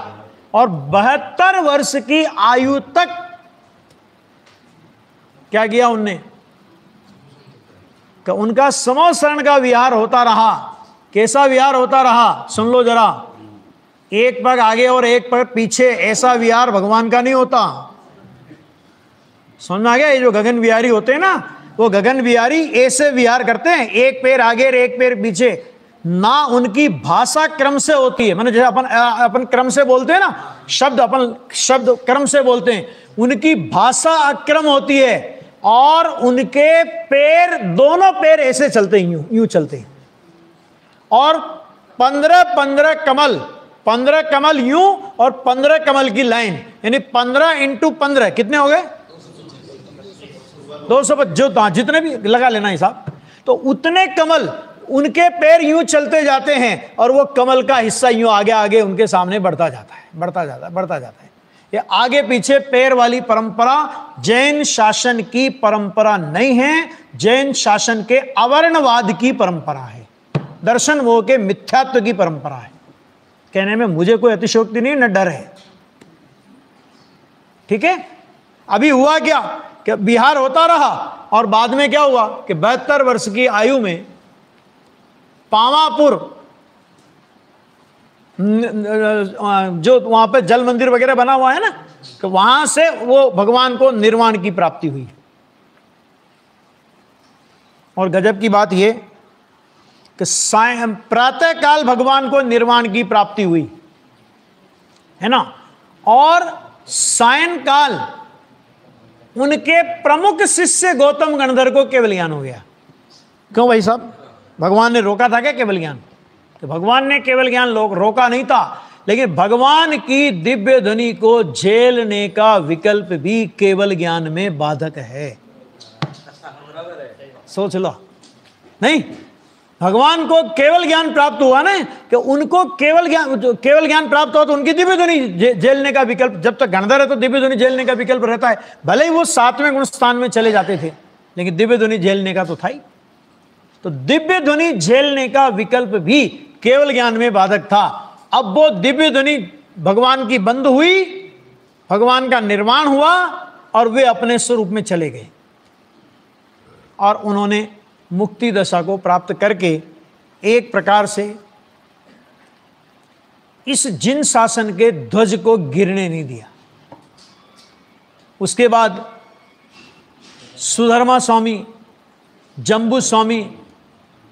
A: और 72 वर्ष की आयु तक क्या किया उनने? कि उनका समो शरण का विहार होता रहा। कैसा विहार होता रहा? सुन लो जरा, एक पग आगे और एक पग पीछे, ऐसा विहार भगवान का नहीं होता। समझ में आ गया? ये जो गगन विहारी होते हैं ना, वो गगन विहारी ऐसे विहार करते हैं, एक पैर आगे और एक पैर पीछे। ना उनकी भाषा क्रम से होती है, माने जैसे अपन क्रम से बोलते हैं ना, अपन शब्द क्रम से बोलते हैं, उनकी भाषा अक्रम होती है, और उनके पैर, दोनों पैर ऐसे चलते हैं, यूं चलते हैं। और 15 कमल, 15 कमल यूं और 15 कमल की लाइन, यानी 15 × 15 कितने हो गए? 250, जो जितने भी लगा लेना हिसाब। तो उतने कमल, उनके पैर यूं चलते जाते हैं, और वो कमल का हिस्सा यूं आगे आगे उनके सामने बढ़ता जाता है, बढ़ता जाता है। ये आगे पीछे पैर वाली परंपरा जैन शासन की परंपरा नहीं है, जैन शासन के अवर्णवाद की परंपरा है, दर्शन मोह के मिथ्यात्व की परंपरा है। कहने में मुझे कोई अतिशयोक्ति नहीं, न डर है। ठीक है? अभी हुआ क्या कि विहार होता रहा, और बाद में क्या हुआ कि 72 वर्ष की आयु में पावापुर, जो वहां पे जल मंदिर वगैरह बना हुआ है ना, तो वहां से वो भगवान को निर्वाण की प्राप्ति हुई। और गजब की बात यह कि प्रातः काल भगवान को निर्वाण की प्राप्ति हुई है ना, और सायंकाल उनके प्रमुख शिष्य गौतम गणधर को केवल ज्ञान हो गया। क्यों भाई साहब? भगवान ने रोका था क्या केवल ज्ञान? तो भगवान ने केवल ज्ञान रोका नहीं था, लेकिन भगवान की दिव्य ध्वनि को झेलने का विकल्प भी केवल ज्ञान में बाधक है। सोच लो, नहीं, भगवान को केवल ज्ञान प्राप्त हुआ ना, कि उनको केवल ज्ञान प्राप्त हुआ तो उनकी दिव्य ध्वनि झेलने का विकल्प, जब तक गणधर है तो दिव्य ध्वनि झेलने का विकल्प रहता है। भले ही वो 7वें गुण स्थान में चले जाते थे, लेकिन दिव्य ध्वनि झेलने का तो था ही। तो दिव्य ध्वनि झेलने का विकल्प भी केवल ज्ञान में बाधक था। अब वो दिव्य ध्वनि भगवान की बंद हुई, भगवान का निर्वाण हुआ, और वे अपने स्वरूप में चले गए, और उन्होंने मुक्ति दशा को प्राप्त करके एक प्रकार से इस जिन शासन के ध्वज को गिरने नहीं दिया। उसके बाद सुधर्मा स्वामी, जम्बू स्वामी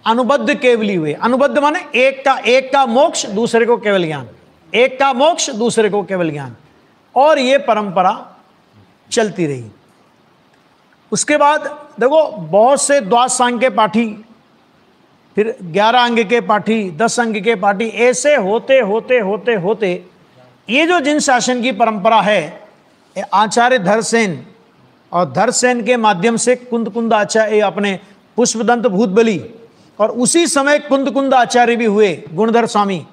A: अनुबद्ध केवली हुए। अनुबद्ध माने एक का मोक्ष, दूसरे को केवल ज्ञान, एक का मोक्ष, दूसरे को केवल ज्ञान, और ये परंपरा चलती रही। उसके बाद देखो बहुत से द्वादशांग के पाठी, फिर 11 अंग के पाठी, 10 अंग के पाठी, ऐसे होते होते होते होते ये जो जिन शासन की परंपरा है, आचार्य धरसेन, और धरसेन के माध्यम से कुंद आचार्य अपने पुष्पदंत भूतबली, और उसी समय कुंद आचार्य भी हुए, गुणधर स्वामी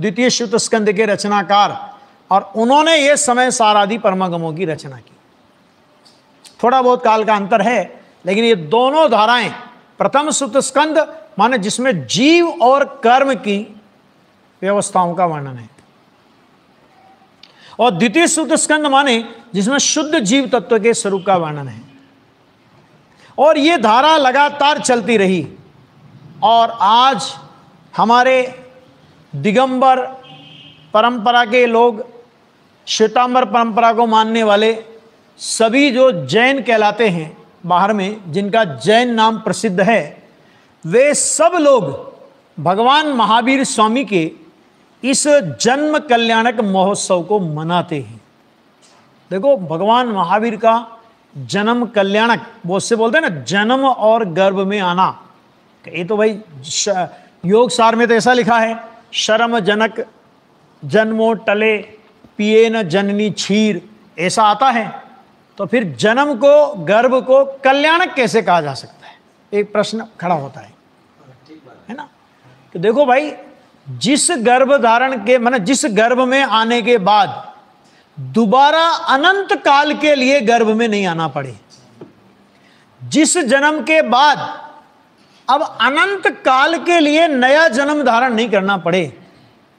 A: द्वितीय श्रुत स्कंद के रचनाकार, और उन्होंने ये समय सारादि परमागमों की रचना की। थोड़ा बहुत काल का अंतर है, लेकिन ये दोनों धाराएं, प्रथम श्रुत स्कंद माने जिसमें जीव और कर्म की व्यवस्थाओं का वर्णन है, और द्वितीय सूत स्कंद माने जिसमें शुद्ध जीव तत्व के स्वरूप का वर्णन है। और ये धारा लगातार चलती रही और आज हमारे दिगंबर परंपरा के लोग, श्वेतांबर परंपरा को मानने वाले सभी जो जैन कहलाते हैं बाहर में, जिनका जैन नाम प्रसिद्ध है, वे सब लोग भगवान महावीर स्वामी के इस जन्म कल्याणक महोत्सव को मनाते हैं। देखो, भगवान महावीर का जन्म कल्याणक, वो उससे बोलते हैं ना, जन्म और गर्भ में आना। ये तो भाई योग सार में तो ऐसा लिखा है, शर्म जनक जन्मो टले पिए न जननी क्षीर, ऐसा आता है। तो फिर जन्म को, गर्भ को कल्याणक कैसे कहा जा सकता है? एक प्रश्न खड़ा होता है ना। तो देखो भाई, जिस गर्भ धारण के माने जिस गर्भ में आने के बाद दोबारा अनंत काल के लिए गर्भ में नहीं आना पड़े, जिस जन्म के बाद अब अनंत काल के लिए नया जन्म धारण नहीं करना पड़े,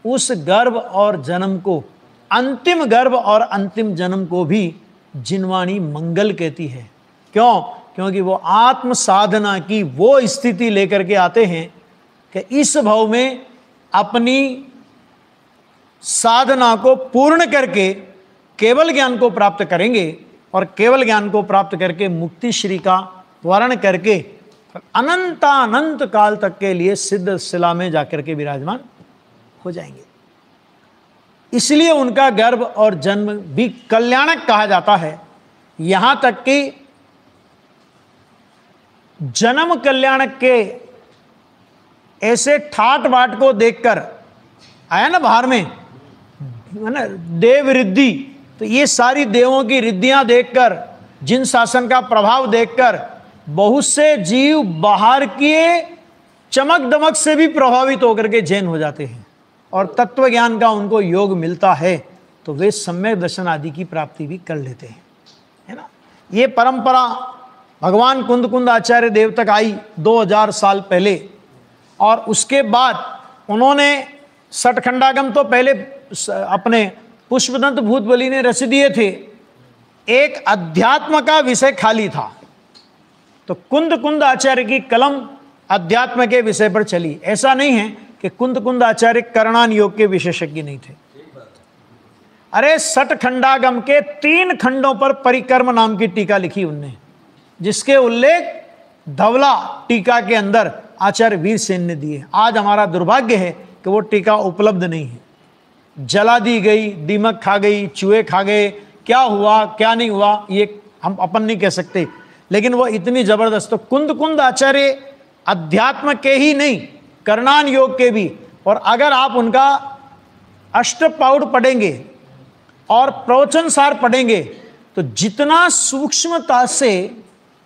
A: उस गर्भ और जन्म को, अंतिम गर्भ और अंतिम जन्म को भी जिनवाणी मंगल कहती है। क्यों? क्योंकि वो आत्म साधना की वो स्थिति लेकर के आते हैं कि इस भाव में अपनी साधना को पूर्ण करके केवल ज्ञान को प्राप्त करेंगे और केवल ज्ञान को प्राप्त करके मुक्ति श्री का वर्ण करके अनंतानंत काल तक के लिए सिद्ध शिला में जाकर के विराजमान हो जाएंगे। इसलिए उनका गर्भ और जन्म भी कल्याणक कहा जाता है। यहां तक कि जन्म कल्याणक के ऐसे ठाट बाट को देखकर आया ना बाहर में, है ना, देव रिद्धि, तो ये सारी देवों की रिद्धियां देखकर, जिन शासन का प्रभाव देखकर बहुत से जीव बाहर के चमक दमक से भी प्रभावित होकर के जैन हो जाते हैं और तत्व ज्ञान का उनको योग मिलता है, तो वे सम्यक दर्शन आदि की प्राप्ति भी कर लेते हैं, है ना। ये परंपरा भगवान कुंद आचार्य देव तक आई 2000 साल पहले, और उसके बाद उन्होंने सठखंडागम तो पहले अपने पुष्पदंत भूतबली ने रच दिए थे। एक अध्यात्म का विषय खाली था, तो कुंद आचार्य की कलम अध्यात्म के विषय पर चली। ऐसा नहीं है कि कुंद आचार्य करणान योग के विशेषज्ञ नहीं थे। अरे सठखंडागम के 3 खंडों पर परिक्रम नाम की टीका लिखी उनने, जिसके उल्लेख धवला टीका के अंदर आचार्य वीरसेन ने दिए। आज हमारा दुर्भाग्य है कि वो टीका उपलब्ध नहीं है, जला दी गई, दीमक खा गई, चूहे खा गए, क्या हुआ क्या नहीं हुआ ये हम अपन नहीं कह सकते, लेकिन वो इतनी जबरदस्त। तो कुंद आचार्य अध्यात्म के ही नहीं, करणान योग के भी। और अगर आप उनका अष्टपाउड पढ़ेंगे और प्रवचन सार पढ़ेंगे तो जितना सूक्ष्मता से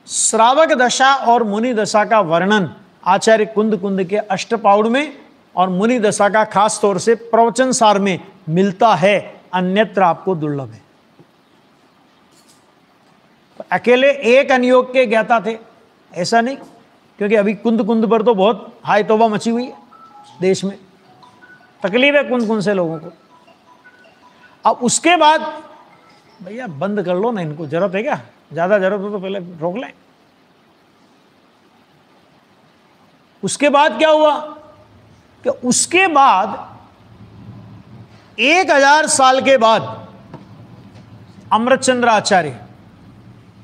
A: श्रावक दशा और मुनि दशा का वर्णन आचार्य कुंद के अष्टपाउड में और मुनि दशा का खास तौर से प्रवचन सार में मिलता है, अन्यत्र आपको दुर्लभ है। तो अकेले एक अनियोग के ज्ञाता थे ऐसा नहीं, क्योंकि अभी कुंद पर तो बहुत हाय तौबा मची हुई है देश में, तकलीफ है कुंद से लोगों को। अब उसके बाद भैया बंद कर लो ना, इनको जरूरत है क्या, ज्यादा जरूरत हो तो पहले रोक लें। उसके बाद क्या हुआ कि उसके बाद 1000 साल के बाद अमृतचंद्र आचार्य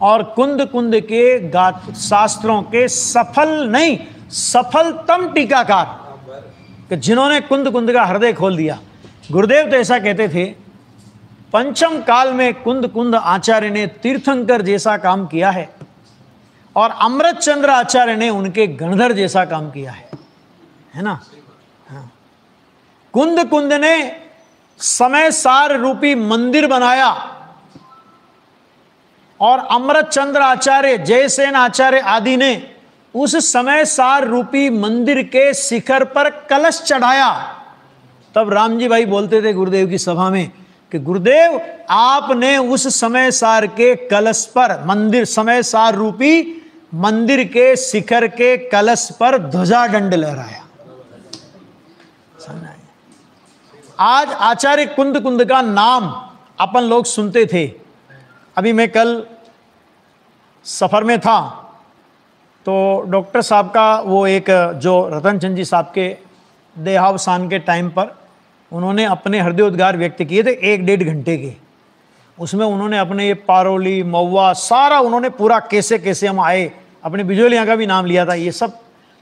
A: और कुंद के शास्त्रों के सफलतम टीकाकार, कि जिन्होंने कुंद का हृदय खोल दिया। गुरुदेव तो ऐसा कहते थे, पंचम काल में कुंद आचार्य ने तीर्थंकर जैसा काम किया है और अमृतचंद्र आचार्य ने उनके गणधर जैसा काम किया है ना। हाँ। कुंद ने समय सार रूपी मंदिर बनाया और अमृतचंद्र आचार्य, जयसेन आचार्य आदि ने उस समय सार रूपी मंदिर के शिखर पर कलश चढ़ाया। तब रामजी भाई बोलते थे गुरुदेव की सभा में कि गुरुदेव आपने उस समय सार के कलश पर, मंदिर समय सार रूपी मंदिर के शिखर के कलश पर ध्वजा दंड लहराया। आज आचार्य कुंद का नाम अपन लोग सुनते थे। अभी मैं कल सफ़र में था तो डॉक्टर साहब का वो एक जो रतन चंद जी साहब के देहावसान के टाइम पर उन्होंने अपने हृदयोद्गार व्यक्त किए थे 1-1.5 घंटे के। उसमें उन्होंने अपने ये पारोली महुआ सारा उन्होंने पूरा कैसे कैसे हम आए, अपने बिजोलियाँ का भी नाम लिया था ये सब,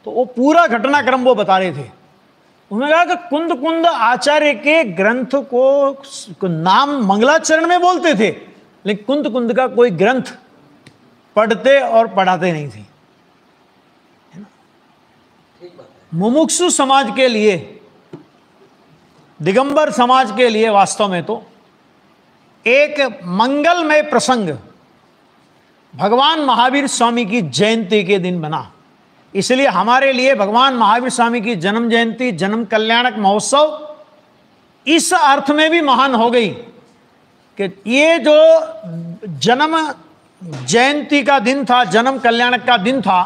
A: तो वो पूरा घटनाक्रम वो बता रहे थे। उन्होंने कहा कि कुंद कुंद आचार्य के ग्रंथ को नाम मंगलाचरण में बोलते थे, लेकिन कुंद कुंद का कोई ग्रंथ पढ़ते और पढ़ाते नहीं थे। मुमुक्षु समाज के लिए, दिगंबर समाज के लिए वास्तव में तो एक मंगलमय प्रसंग भगवान महावीर स्वामी की जयंती के दिन बना। इसलिए हमारे लिए भगवान महावीर स्वामी की जन्म जयंती, जन्म कल्याणक महोत्सव इस अर्थ में भी महान हो गई कि ये जो जन्म जयंती का दिन था, जन्म कल्याणक का दिन था,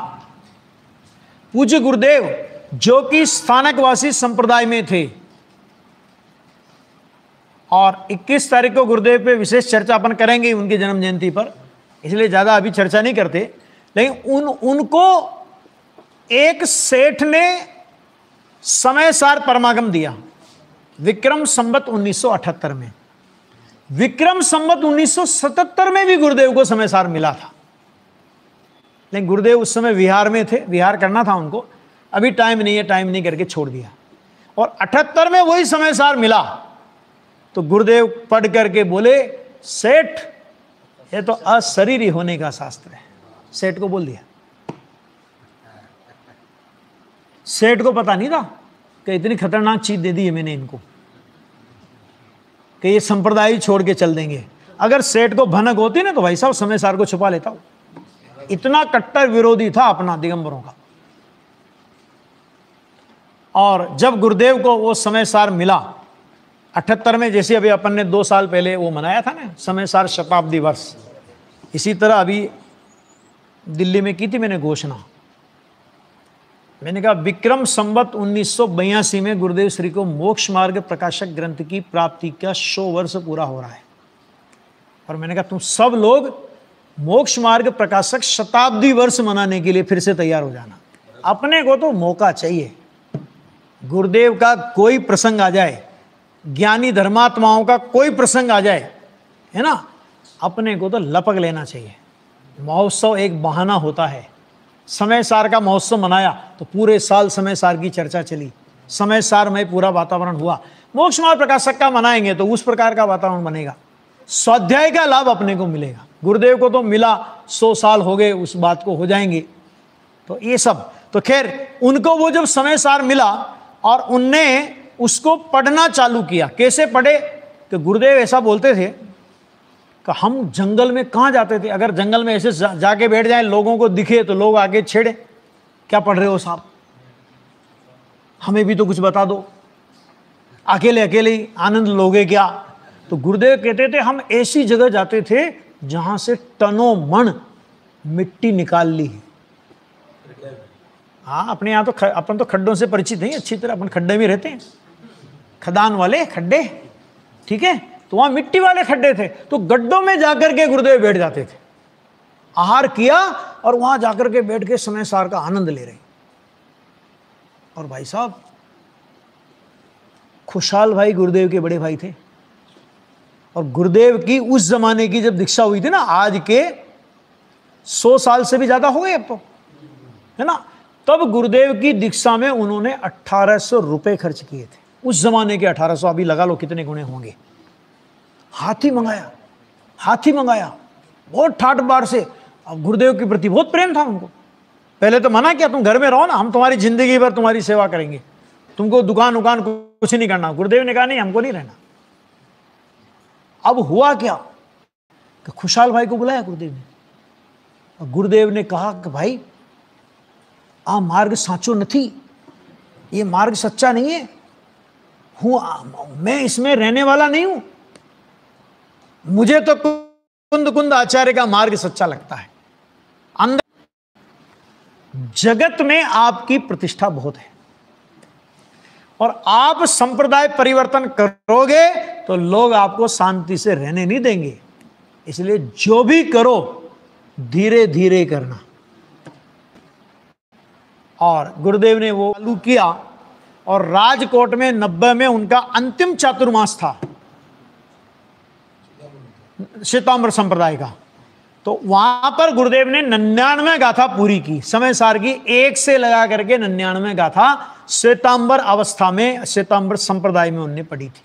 A: पूज्य गुरुदेव जो कि स्थानकवासी संप्रदाय में थे, और 21 तारीख को गुरुदेव पे विशेष चर्चा अपन करेंगे उनकी जन्म जयंती पर, इसलिए ज़्यादा अभी चर्चा नहीं करते। लेकिन उनको एक सेठ ने समय सार परमागम दिया विक्रम संवत 1978 में। विक्रम संवत 1977 में भी गुरुदेव को समय सार मिला था, लेकिन गुरुदेव उस समय विहार में थे, विहार करना था उनको, अभी टाइम नहीं है, टाइम नहीं करके छोड़ दिया। और 78 में वही समय सार मिला तो गुरुदेव पढ़ करके बोले, सेठ ये तो अशरीरी होने का शास्त्र है। सेठ को बोल दिया। सेठ को पता नहीं था कि इतनी खतरनाक चीज दे दी है मैंने इनको कि ये संप्रदाय छोड़ के चल देंगे। अगर सेठ को भनक होती ना तो भाई साहब समय सार को छुपा लेता हूं। इतना कट्टर विरोधी था अपना दिगंबरों का। और जब गुरुदेव को वो समय सार मिला 78 में, जैसे अभी अपन ने 2 साल पहले वो मनाया था ना समय सार शताब्दी वर्ष, इसी तरह अभी दिल्ली में की थी मैंने घोषणा। मैंने कहा विक्रम संवत 1982 में गुरुदेव श्री को मोक्ष मार्ग प्रकाशक ग्रंथ की प्राप्ति का 100 वर्ष पूरा हो रहा है, और मैंने कहा तुम सब लोग मोक्ष मार्ग प्रकाशक शताब्दी वर्ष मनाने के लिए फिर से तैयार हो जाना। अपने को तो मौका चाहिए, गुरुदेव का कोई प्रसंग आ जाए, ज्ञानी धर्मात्माओं का कोई प्रसंग आ जाए, है ना, अपने को तो लपक लेना चाहिए। महोत्सव एक बहाना होता है। समय सार का महोत्सव मनाया तो पूरे साल समय सार की चर्चा चली, समय सार में पूरा वातावरण हुआ। मोक्ष मार्ग प्रकाशक का मनाएंगे तो उस प्रकार का वातावरण बनेगा, स्वाध्याय का लाभ अपने को मिलेगा। गुरुदेव को तो मिला, 100 साल हो गए उस बात को, हो जाएंगे तो ये सब। तो खैर उनको वो जब समय सार मिला और उनने उसको पढ़ना चालू किया। कैसे पढ़े कि गुरुदेव ऐसा बोलते थे कि हम जंगल में कहाँ जाते थे, अगर जंगल में ऐसे जाके बैठ जाए, लोगों को दिखे तो लोग आगे छेड़े, क्या पढ़ रहे हो साहब, हमें भी तो कुछ बता दो, अकेले अकेले ही आनंद लोगे क्या। तो गुरुदेव कहते थे हम ऐसी जगह जाते थे जहां से टनों मण मिट्टी निकाल ली है। हाँ, अपने यहाँ तो अपन तो खड्डों से परिचित नहीं अच्छी तरह, अपन खड्डे में रहते हैं, खदान वाले खड्डे, ठीक है, तो वहां मिट्टी वाले खड्डे थे, तो गड्ढों में जाकर के गुरुदेव बैठ जाते थे, आहार किया और वहां जाकर के बैठ के समय सार का आनंद ले रहे। और भाई साहब खुशहाल भाई गुरुदेव के बड़े भाई थे, और गुरुदेव की उस जमाने की जब दीक्षा हुई थी ना, आज के 100 साल से भी ज्यादा हो गए अब तो, है ना, तब गुरुदेव की दीक्षा में उन्होंने 1800 रुपए खर्च किए थे। उस जमाने के 1800, अभी लगा लो कितने गुणे होंगे। हाथी मंगाया, हाथी मंगाया, बहुत ठाट बार से। अब गुरुदेव के प्रति बहुत प्रेम था उनको। पहले तो मना किया, तुम घर में रहो ना, हम तुम्हारी जिंदगी भर तुम्हारी सेवा करेंगे, तुमको दुकान उकान कुछ नहीं करना। गुरुदेव ने कहा नहीं, हमको नहीं रहना। अब हुआ क्या कि खुशहाल भाई को बुलाया गुरुदेव ने, और गुरुदेव ने कहा कि भाई आ मार्ग साचो नहीं, ये मार्ग सच्चा नहीं है, मैं इसमें रहने वाला नहीं हूं, मुझे तो कुंद कुंद आचार्य का मार्ग सच्चा लगता है। अंदर जगत में आपकी प्रतिष्ठा बहुत है, और आप संप्रदाय परिवर्तन करोगे तो लोग आपको शांति से रहने नहीं देंगे। इसलिए जो भी करो धीरे धीरे करना। और गुरुदेव ने वो चालू किया और राजकोट में 90 में उनका अंतिम चातुर्मास था श्वेतांबर संप्रदाय का। तो वहां पर गुरुदेव ने 99 गाथा पूरी की, समय सार की 1 से लगा करके 99 गाथा श्वेतांबर अवस्था में, श्वेतांबर संप्रदाय में उन्होंने पढ़ी थी।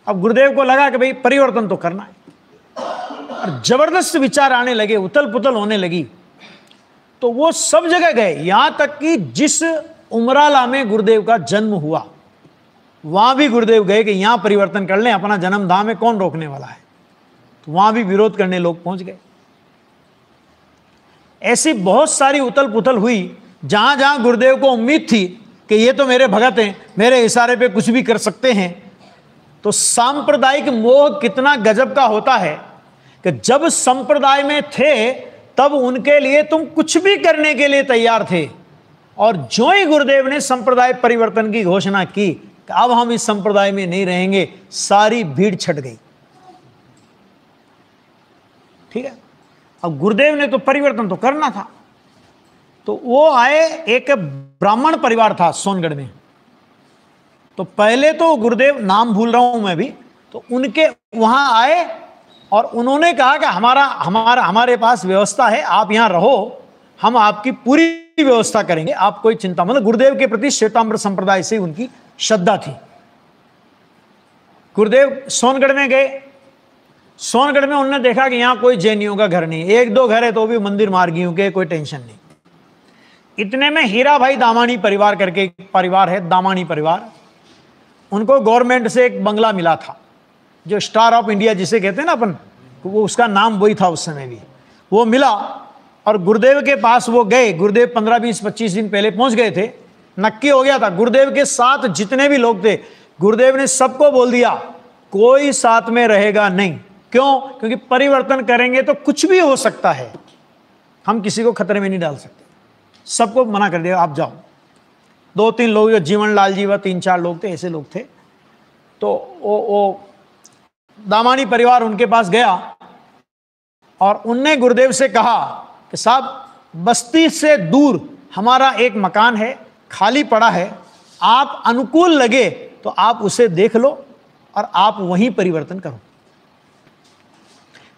A: अब गुरुदेव को लगा कि भाई परिवर्तन तो करना है, और जबरदस्त विचार आने लगे, उथल पुथल होने लगी। तो वो सब जगह गए, यहां तक कि जिस उमराला में गुरुदेव का जन्म हुआ वहां भी गुरुदेव गए कि यहां परिवर्तन कर लें, अपना जन्म धाम में कौन रोकने वाला है। तो वहां भी विरोध करने लोग पहुंच गए। ऐसी बहुत सारी उथल पुथल हुई। जहां जहां गुरुदेव को उम्मीद थी कि ये तो मेरे भगत हैं, मेरे इशारे पे कुछ भी कर सकते हैं। तो सांप्रदायिक मोह कितना गजब का होता है कि जब संप्रदाय में थे तब उनके लिए तुम कुछ भी करने के लिए तैयार थे, और जो ही गुरुदेव ने संप्रदाय परिवर्तन की घोषणा की कि अब हम इस संप्रदाय में नहीं रहेंगे, सारी भीड़ छट गई। ठीक है, अब गुरुदेव ने तो परिवर्तन तो करना था। तो वो आए, एक ब्राह्मण परिवार था सोनगढ़ में। तो पहले तो गुरुदेव, नाम भूल रहा हूं मैं भी, तो उनके वहां आए और उन्होंने कहा कि हमारे पास व्यवस्था है, आप यहां रहो, हम आपकी पूरी व्यवस्था करेंगे, आप कोई चिंता, मतलब गुरुदेव के प्रति श्वेतांबर संप्रदाय से उनकी श्रद्धा थी। गुरुदेव सोनगढ़ में गए। सोनगढ़ में उन्होंने देखा कि यहां कोई जैनियों का घर नहीं, 1-2 घर है तो भी मंदिर मार्गियों के, कोई टेंशन नहीं। इतने में हीरा भाई दामानी परिवार करके परिवार है, दामानी परिवार, उनको गवर्नमेंट से एक बंगला मिला था, जो स्टार ऑफ इंडिया जिसे कहते हैं ना अपन, वो उसका नाम वही था उस समय भी, वो मिला। और गुरुदेव के पास वो गए। गुरुदेव 15-20-25 दिन पहले पहुंच गए थे, नक्की हो गया था। गुरुदेव के साथ जितने भी लोग थे, गुरुदेव ने सबको बोल दिया कोई साथ में रहेगा नहीं। क्यों? क्योंकि परिवर्तन करेंगे तो कुछ भी हो सकता है, हम किसी को खतरे में नहीं डाल सकते। सबको मना कर दिया, आप जाओ। 2-3 लोग, जो जीवन लाल जी व 3-4 लोग थे, ऐसे लोग थे। तो वो दामानी परिवार उनके पास गया और उनने गुरुदेव से कहा कि साहब, बस्ती से दूर हमारा एक मकान है, खाली पड़ा है, आप अनुकूल लगे तो आप उसे देख लो और आप वहीं परिवर्तन करो।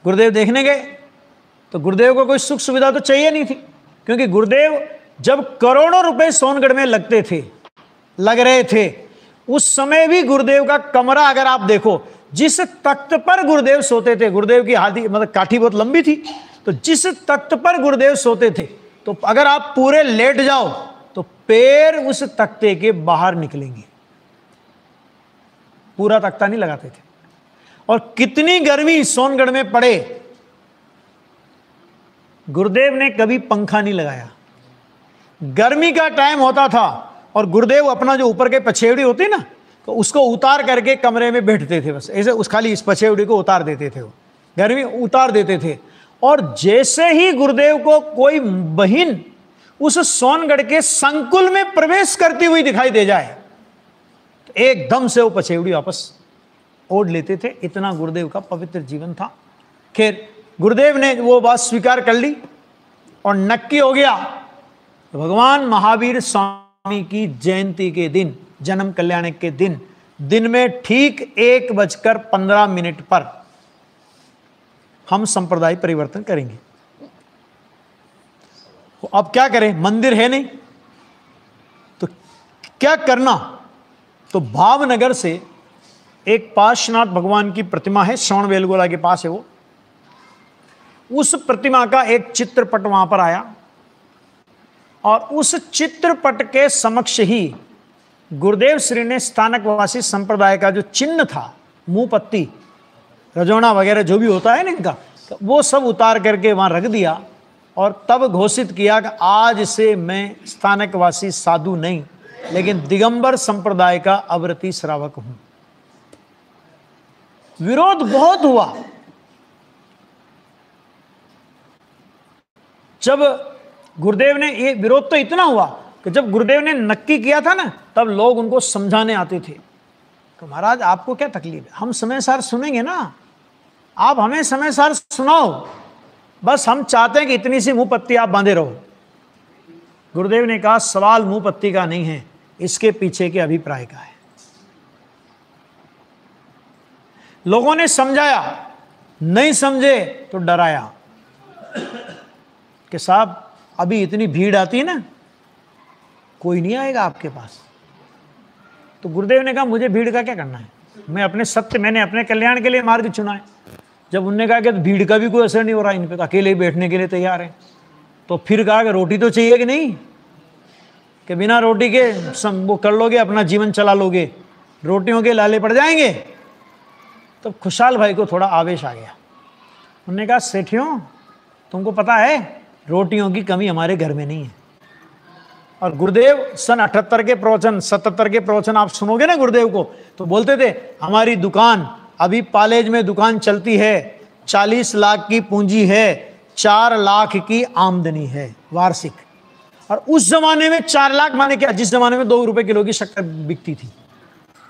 A: गुरुदेव देखने गए तो गुरुदेव को कोई सुख सुविधा तो चाहिए नहीं थी, क्योंकि गुरुदेव जब करोड़ों रुपए सोनगढ़ में लग रहे थे, उस समय भी गुरुदेव का कमरा अगर आप देखो, जिस तख्त पर गुरुदेव सोते थे, गुरुदेव की हाथी मतलब काठी बहुत लंबी थी, तो जिस तख्त पर गुरुदेव सोते थे, तो अगर आप पूरे लेट जाओ तो पैर उस तख्ते के बाहर निकलेंगे। पूरा तख्ता नहीं लगाते थे। और कितनी गर्मी सोनगढ़ में पड़े, गुरुदेव ने कभी पंखा नहीं लगाया। गर्मी का टाइम होता था और गुरुदेव अपना जो ऊपर के पछेवड़ी होती ना, तो उसको उतार करके कमरे में बैठते थे, बस ऐसे उस खाली इस पछेवड़ी को उतार देते थे, वो गर्मी उतार देते थे। और जैसे ही गुरुदेव को कोई बहिन उस सोनगढ़ के संकुल में प्रवेश करती हुई दिखाई दे जाए तो एकदम से वो पछेवड़ी वापस ओढ़ लेते थे। इतना गुरुदेव का पवित्र जीवन था। खैर, गुरुदेव ने वो बात स्वीकार कर ली और नक्की हो गया तो भगवान महावीर स्वामी की जयंती के दिन, जन्म कल्याण के दिन में ठीक 1:15 पर हम संप्रदाय परिवर्तन करेंगे। अब क्या करें, मंदिर है नहीं तो क्या करना। तो भावनगर से एक पार्श्वनाथ भगवान की प्रतिमा है, श्रवणबेलगोला के पास है वो, उस प्रतिमा का एक चित्रपट वहां पर आया और उस चित्रपट के समक्ष ही गुरुदेव श्री ने स्थानकवासी संप्रदाय का जो चिन्ह था, मुंह पत्ती, रजोना वगैरह जो भी होता है ना इनका, तो वो सब उतार करके वहां रख दिया और तब घोषित किया कि आज से मैं स्थानकवासी साधु नहीं, लेकिन दिगंबर संप्रदाय का अवरती श्रावक हूं। विरोध बहुत हुआ। जब गुरुदेव ने, ये विरोध तो इतना हुआ कि जब गुरुदेव ने नक्की किया था ना, तब लोग उनको समझाने आते थे तो महाराज आपको क्या तकलीफ है, हम समय सार सुनेंगे ना, आप हमें समय सार सुनाओ, बस हम चाहते हैं कि इतनी सी मुंह पत्ती आप बांधे रहो। गुरुदेव ने कहा सवाल मुंह पत्ती का नहीं है, इसके पीछे के अभिप्राय का है। लोगों ने समझाया, नहीं समझे तो डराया कि साहब अभी इतनी भीड़ आती है ना, कोई नहीं आएगा आपके पास। तो गुरुदेव ने कहा मुझे भीड़ का क्या करना है, मैंने अपने कल्याण के लिए मार्ग चुना है। जब उनने कहा कि भीड़ का भी कोई असर नहीं हो रहा इन पे, अकेले ही बैठने के लिए तैयार हैं, तो फिर कहा कि रोटी तो चाहिए कि नहीं, कि बिना रोटी के वो कर लोगे, अपना जीवन चला लोगे, रोटियों के लाले पड़ जाएंगे। तो खुशहाल भाई को थोड़ा आवेश आ गया। उन्होंने कहा सेठियों तुमको पता है रोटियों की कमी हमारे घर में नहीं है। और गुरुदेव सन 78 के प्रवचन 77 के प्रवचन आप सुनोगे ना गुरुदेव को, तो बोलते थे हमारी दुकान अभी पालेज में दुकान चलती है, 40 लाख की पूंजी है, 4 लाख की आमदनी है वार्षिक। और उस जमाने में 4 लाख माने क्या, जिस जमाने में 2 रुपए किलो की शक्कर बिकती थी,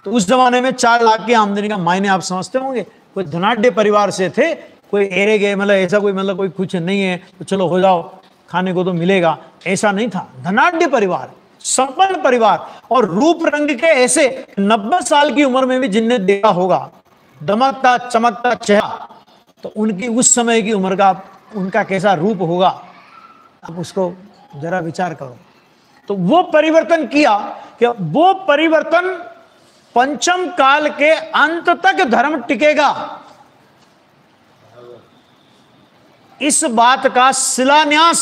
A: तो उस जमाने में 4 लाख की आमदनी का मायने आप समझते होंगे। कोई धनाढ्य परिवार से थे, कोई एरे गए, मतलब ऐसा कोई मतलब कोई कुछ नहीं है तो चलो हो जाओ खाने को तो मिलेगा, ऐसा नहीं था। धनाढ्य परिवार, संपन्न परिवार, और रूप रंग के ऐसे 90 साल की उम्र में भी जिनने देखा होगा दमकता चमकता चेहरा, तो उनकी उस समय की उम्र का उनका कैसा रूप होगा, आप उसको जरा विचार करो। तो वो परिवर्तन किया कि वो परिवर्तन पंचम काल के अंत तक धर्म टिकेगा, इस बात का शिलान्यास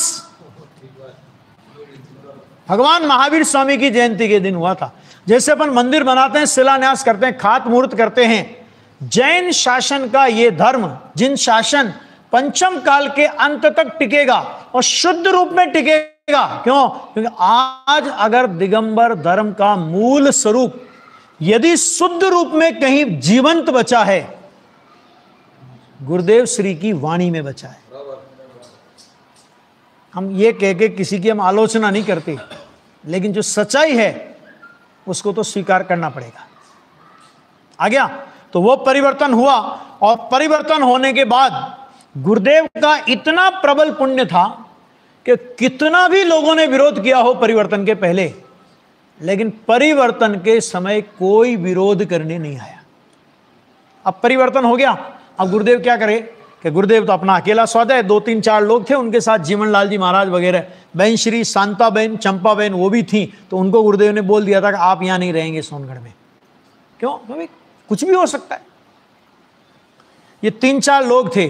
A: भगवान महावीर स्वामी की जयंती के दिन हुआ था। जैसे अपन मंदिर बनाते हैं, शिलान्यास करते हैं, खात मुहूर्त करते हैं, जैन शासन का ये धर्म, जिन शासन पंचम काल के अंत तक टिकेगा और शुद्ध रूप में टिकेगा। क्यों? क्योंकि आज अगर दिगंबर धर्म का मूल स्वरूप यदि शुद्ध रूप में कहीं जीवंत बचा है, गुरुदेव श्री की वाणी में बचा है। हम ये कह के किसी की हम आलोचना नहीं करते, लेकिन जो सच्चाई है उसको तो स्वीकार करना पड़ेगा। आ गया? तो वो परिवर्तन हुआ, और परिवर्तन होने के बाद गुरुदेव का इतना प्रबल पुण्य था कि कितना भी लोगों ने विरोध किया हो परिवर्तन के पहले, लेकिन परिवर्तन के समय कोई विरोध करने नहीं आया। अब परिवर्तन हो गया, अब गुरुदेव क्या करे कि गुरुदेव तो अपना अकेला सौदा है, 2-3-4 लोग थे उनके साथ, जीवन लाल जी महाराज वगैरह, बहन श्री शांता बहन, चंपा बहन वो भी थी। तो उनको गुरुदेव ने बोल दिया था कि आप यहाँ नहीं रहेंगे सोनगढ़ में। क्यों? भाई कुछ भी हो सकता है। ये 3-4 लोग थे,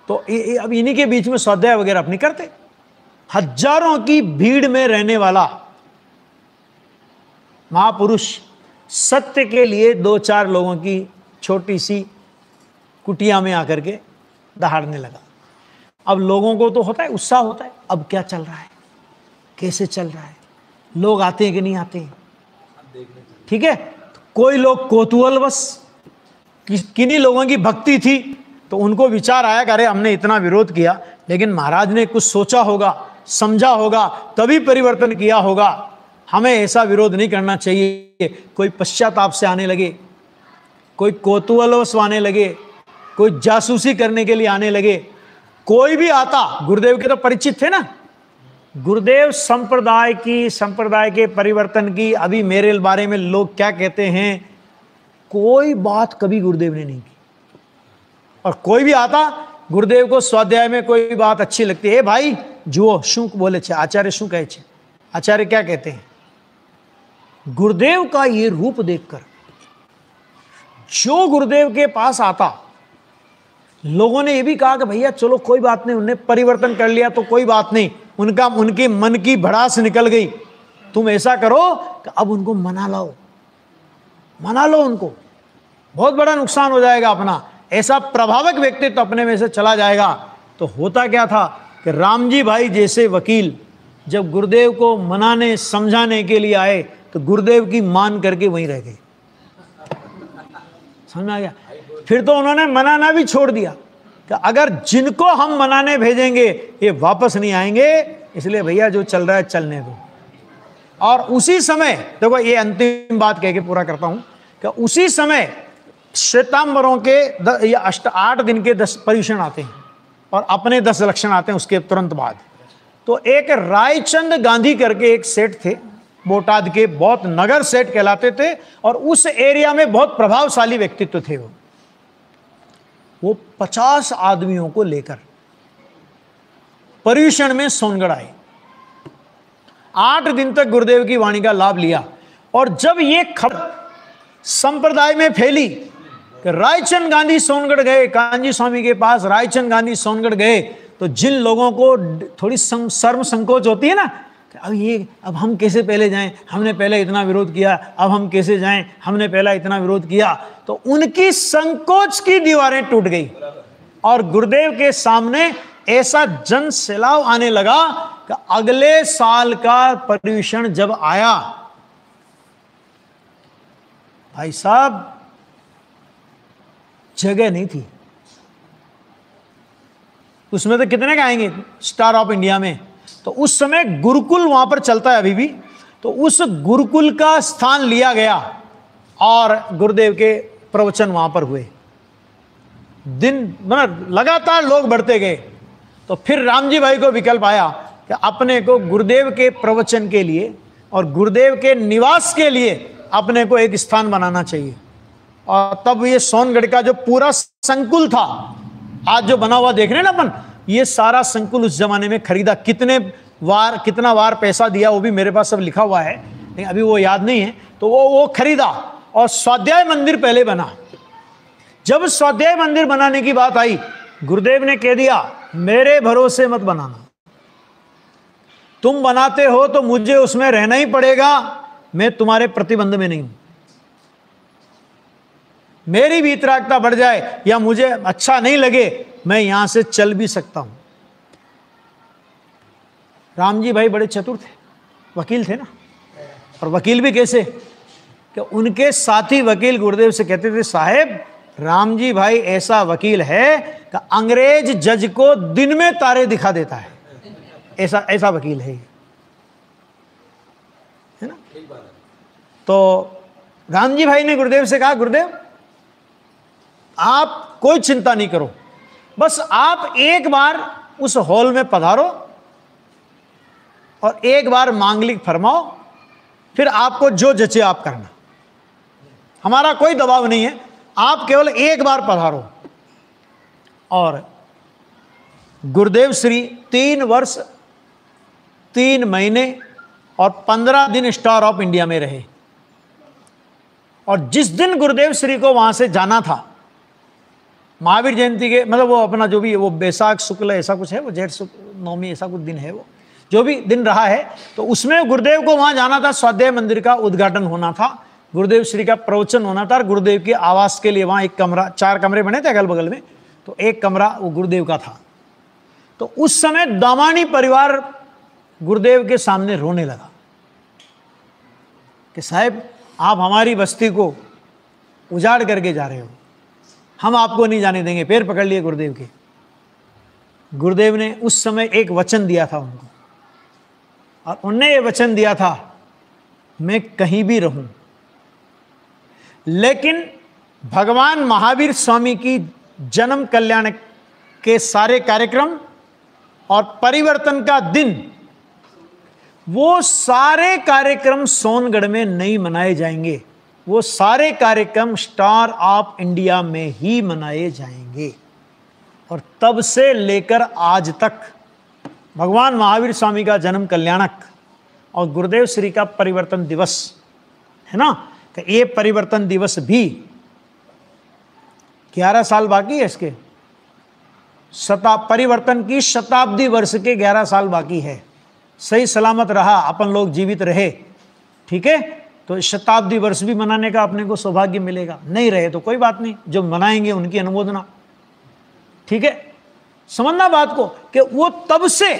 A: तो अब इन्हीं के बीच में स्वाध्याय वगैरह अपनी करते। हजारों की भीड़ में रहने वाला महापुरुष सत्य के लिए 2-4 लोगों की छोटी सी कुटिया में आकर के दहाड़ने लगा। अब लोगों को तो होता है, उत्साह होता है, अब क्या चल रहा है, कैसे चल रहा है, लोग आते हैं कि नहीं आते हैं, ठीक है। तो कोई लोग कौतूहलवश, किन्हीं लोगों की भक्ति थी तो उनको विचार आया कि अरे हमने इतना विरोध किया, लेकिन महाराज ने कुछ सोचा होगा, समझा होगा, तभी परिवर्तन किया होगा, हमें ऐसा विरोध नहीं करना चाहिए। कोई पश्चाताप से आने लगे, कोई कौतूहलवश आने लगे, कोई जासूसी करने के लिए आने लगे, कोई भी आता। गुरुदेव के तो परिचित थे ना, गुरुदेव संप्रदाय के परिवर्तन की, अभी मेरे बारे में लोग क्या कहते हैं, कोई बात कभी गुरुदेव ने नहीं की। और कोई भी आता, गुरुदेव को स्वाध्याय में कोई बात अच्छी लगती है, भाई जुओ शू बोले छे, आचार्य शू कहे छे, आचार्य क्या कहते हैं। गुरुदेव का ये रूप देखकर जो गुरुदेव के पास आता, लोगों ने ये भी कहा कि भैया चलो कोई बात नहीं, उन्होंने परिवर्तन कर लिया तो कोई बात नहीं, उनके मन की भड़ास निकल गई, तुम ऐसा करो कि अब उनको मना लो उनको, बहुत बड़ा नुकसान हो जाएगा अपना, ऐसा प्रभावक व्यक्तित्व तो अपने में से चला जाएगा। तो होता क्या था कि रामजी भाई जैसे वकील जब गुरुदेव को मनाने समझाने के लिए आए तो गुरुदेव की मान करके वहीं रह गए। समझ में आ गया? फिर तो उन्होंने मनाना भी छोड़ दिया कि अगर जिनको हम मनाने भेजेंगे ये वापस नहीं आएंगे, इसलिए भैया जो चल रहा है चलने दो। और उसी समय देखो, ये अंतिम बात कह के पूरा करता हूं कि उसी समय श्वेतांबरों के 8 दिन के 10 पर्यूषण आते हैं और अपने 10 लक्षण आते हैं उसके तुरंत बाद। तो एक रायचंद गांधी करके एक सेठ थे, बोटाद के, बहुत नगर सेठ कहलाते थे और उस एरिया में बहुत प्रभावशाली व्यक्तित्व थे। वो 50 आदमियों को लेकर पर्यूषण में सोनगढ़ आए। 8 दिन तक गुरुदेव की वाणी का लाभ लिया और जब ये खबर संप्रदाय में फैली कि रायचंद गांधी सोनगढ़ गए, कांजी स्वामी के पास रायचंद गांधी सोनगढ़ गए, तो जिन लोगों को थोड़ी शर्म संकोच होती है ना, अब हम कैसे पहले जाएं, हमने पहले इतना विरोध किया, अब हम कैसे जाएं, हमने पहला इतना विरोध किया, तो उनकी संकोच की दीवारें टूट गई और गुरुदेव के सामने ऐसा जन सैलाब आने लगा कि अगले साल का पर्यूषण जब आया, भाई साहब जगह नहीं थी। उसमें तो कितने का आएंगे स्टार ऑफ इंडिया में। तो उस समय गुरुकुल वहां पर चलता है अभी भी, तो उस गुरुकुल का स्थान लिया गया और गुरुदेव के प्रवचन वहां पर हुए। दिन मतलब लगातार लोग बढ़ते गए। तो फिर रामजी भाई को विकल्प आया कि अपने को गुरुदेव के प्रवचन के लिए और गुरुदेव के निवास के लिए अपने को एक स्थान बनाना चाहिए। और तब ये सोनगढ़ का जो पूरा संकुल था, आज जो बना हुआ देख रहे हैं ना अपन, ये सारा संकुल उस जमाने में खरीदा। कितना वार पैसा दिया वो भी मेरे पास सब लिखा हुआ है, लेकिन अभी वो याद नहीं है। तो वो खरीदा और स्वाध्याय मंदिर पहले बना। जब स्वाध्याय मंदिर बनाने की बात आई, गुरुदेव ने कह दिया मेरे भरोसे मत बनाना, तुम बनाते हो तो मुझे उसमें रहना ही पड़ेगा, मैं तुम्हारे प्रतिबंध में नहीं हूं। मेरी भी वितरागता बढ़ जाए या मुझे अच्छा नहीं लगे, मैं यहां से चल भी सकता हूं। रामजी भाई बड़े चतुर थे, वकील थे ना। और वकील भी कैसे कि उनके साथी वकील गुरुदेव से कहते थे, साहेब रामजी भाई ऐसा वकील है कि अंग्रेज जज को दिन में तारे दिखा देता है, ऐसा वकील है ना। तो रामजी भाई ने गुरुदेव से कहा, गुरुदेव आप कोई चिंता नहीं करो, बस आप एक बार उस हॉल में पधारो और एक बार मांगलिक फरमाओ, फिर आपको जो जचे आप करना, हमारा कोई दबाव नहीं है, आप केवल एक बार पधारो। और गुरुदेव श्री 3 वर्ष 3 महीने और 15 दिन स्टार ऑफ इंडिया में रहे। और जिस दिन गुरुदेव श्री को वहां से जाना था, महावीर जयंती के मतलब वो अपना जो भी वो बैसाख शुक्ल ऐसा कुछ है, वो जेठ नवमी ऐसा कुछ दिन है, वो जो भी दिन रहा है, तो उसमें गुरुदेव को वहां जाना था। स्वाध्याय मंदिर का उद्घाटन होना था, गुरुदेव श्री का प्रवचन होना था। गुरुदेव के आवास के लिए वहां एक कमरा, 4 कमरे बने थे अगल बगल में, तो एक कमरा वो गुरुदेव का था। तो उस समय दामानी परिवार गुरुदेव के सामने रोने लगा कि साहब आप हमारी बस्ती को उजाड़ करके जा रहे हो, हम आपको नहीं जाने देंगे। पैर पकड़ लिए गुरुदेव के। गुरुदेव ने उस समय एक वचन दिया था उनको, और उनने ये वचन दिया था, मैं कहीं भी रहूं लेकिन भगवान महावीर स्वामी की जन्म कल्याण के सारे कार्यक्रम और परिवर्तन का दिन, वो सारे कार्यक्रम सोनगढ़ में नहीं मनाए जाएंगे, वो सारे कार्यक्रम स्टार ऑफ इंडिया में ही मनाए जाएंगे। और तब से लेकर आज तक भगवान महावीर स्वामी का जन्म कल्याणक और गुरुदेव श्री का परिवर्तन दिवस है ना, तो ये परिवर्तन दिवस भी 11 साल बाकी है इसके, परिवर्तन की शताब्दी वर्ष के 11 साल बाकी है। सही सलामत रहा, अपन लोग जीवित रहे, ठीक है, तो शताब्दी वर्ष भी मनाने का अपने को सौभाग्य मिलेगा। नहीं रहे तो कोई बात नहीं, जो मनाएंगे उनकी अनुमोदना, ठीक है। समझना बात को कि वो तब से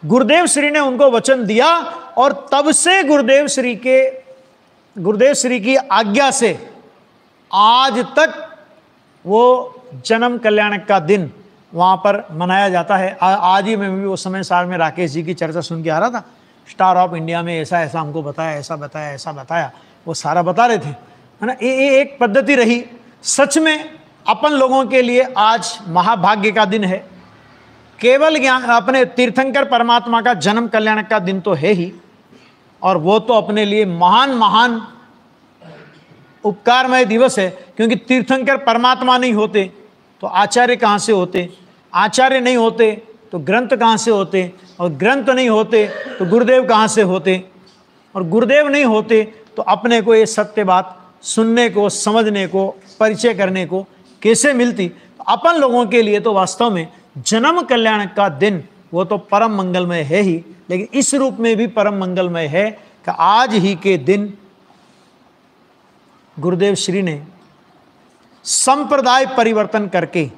A: गुरुदेव श्री ने उनको वचन दिया और तब से गुरुदेव श्री की आज्ञा से आज तक वो जन्म कल्याणक का दिन वहाँ पर मनाया जाता है। आज ही मैं भी उस समय साल में राकेश जी की चर्चा सुन के आ रहा था, स्टार ऑफ इंडिया में ऐसा ऐसा हमको बताया, ऐसा बताया, ऐसा बताया, वो सारा बता रहे थे। है ना। ये एक पद्धति रही। सच में अपन लोगों के लिए आज महाभाग्य का दिन है। केवल ज्ञान अपने तीर्थंकर परमात्मा का जन्म कल्याण का दिन तो है ही, और वो तो अपने लिए महान महान उपकारमय दिवस है, क्योंकि तीर्थंकर परमात्मा नहीं होते तो आचार्य कहाँ से होते, आचार्य नहीं होते तो ग्रंथ कहाँ से होते, और ग्रंथ नहीं होते तो गुरुदेव कहाँ से होते, और गुरुदेव नहीं होते तो अपने को ये सत्य बात सुनने को, समझने को, परिचय करने को कैसे मिलती। तो अपन लोगों के लिए तो वास्तव में जन्म कल्याण का दिन वो तो परम मंगलमय है ही, लेकिन इस रूप में भी परम मंगलमय है कि आज ही के दिन गुरुदेव श्री ने संप्रदाय परिवर्तन करके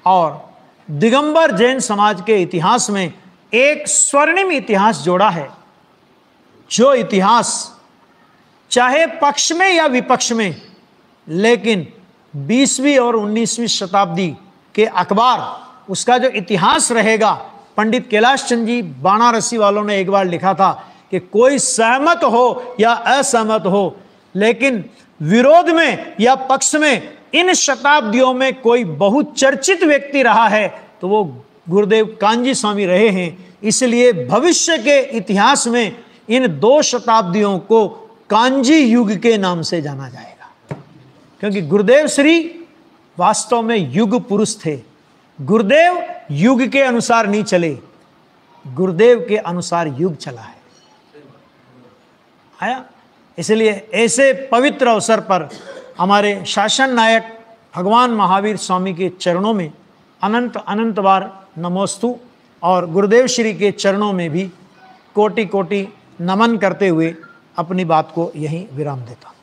A: और दिगंबर जैन समाज के इतिहास में एक स्वर्णिम इतिहास जोड़ा है। जो इतिहास चाहे पक्ष में या विपक्ष में, लेकिन 20वीं और 19वीं शताब्दी के अखबार उसका जो इतिहास रहेगा। पंडित कैलाश चंद जी वाराणसी वालों ने एक बार लिखा था कि कोई सहमत हो या असहमत हो, लेकिन विरोध में या पक्ष में इन शताब्दियों में कोई बहुचर्चित व्यक्ति रहा है तो वो गुरुदेव कांजी स्वामी रहे हैं। इसलिए भविष्य के इतिहास में इन 2 शताब्दियों को कांजी युग के नाम से जाना जाएगा, क्योंकि गुरुदेव श्री वास्तव में युग पुरुष थे। गुरुदेव युग के अनुसार नहीं चले, गुरुदेव के अनुसार युग चला है। आया। इसलिए ऐसे पवित्र अवसर पर हमारे शासन नायक भगवान महावीर स्वामी के चरणों में अनंत अनंत बार नमोस्तु, और गुरुदेव श्री के चरणों में भी कोटि कोटि नमन करते हुए अपनी बात को यहीं विराम देता हूँ।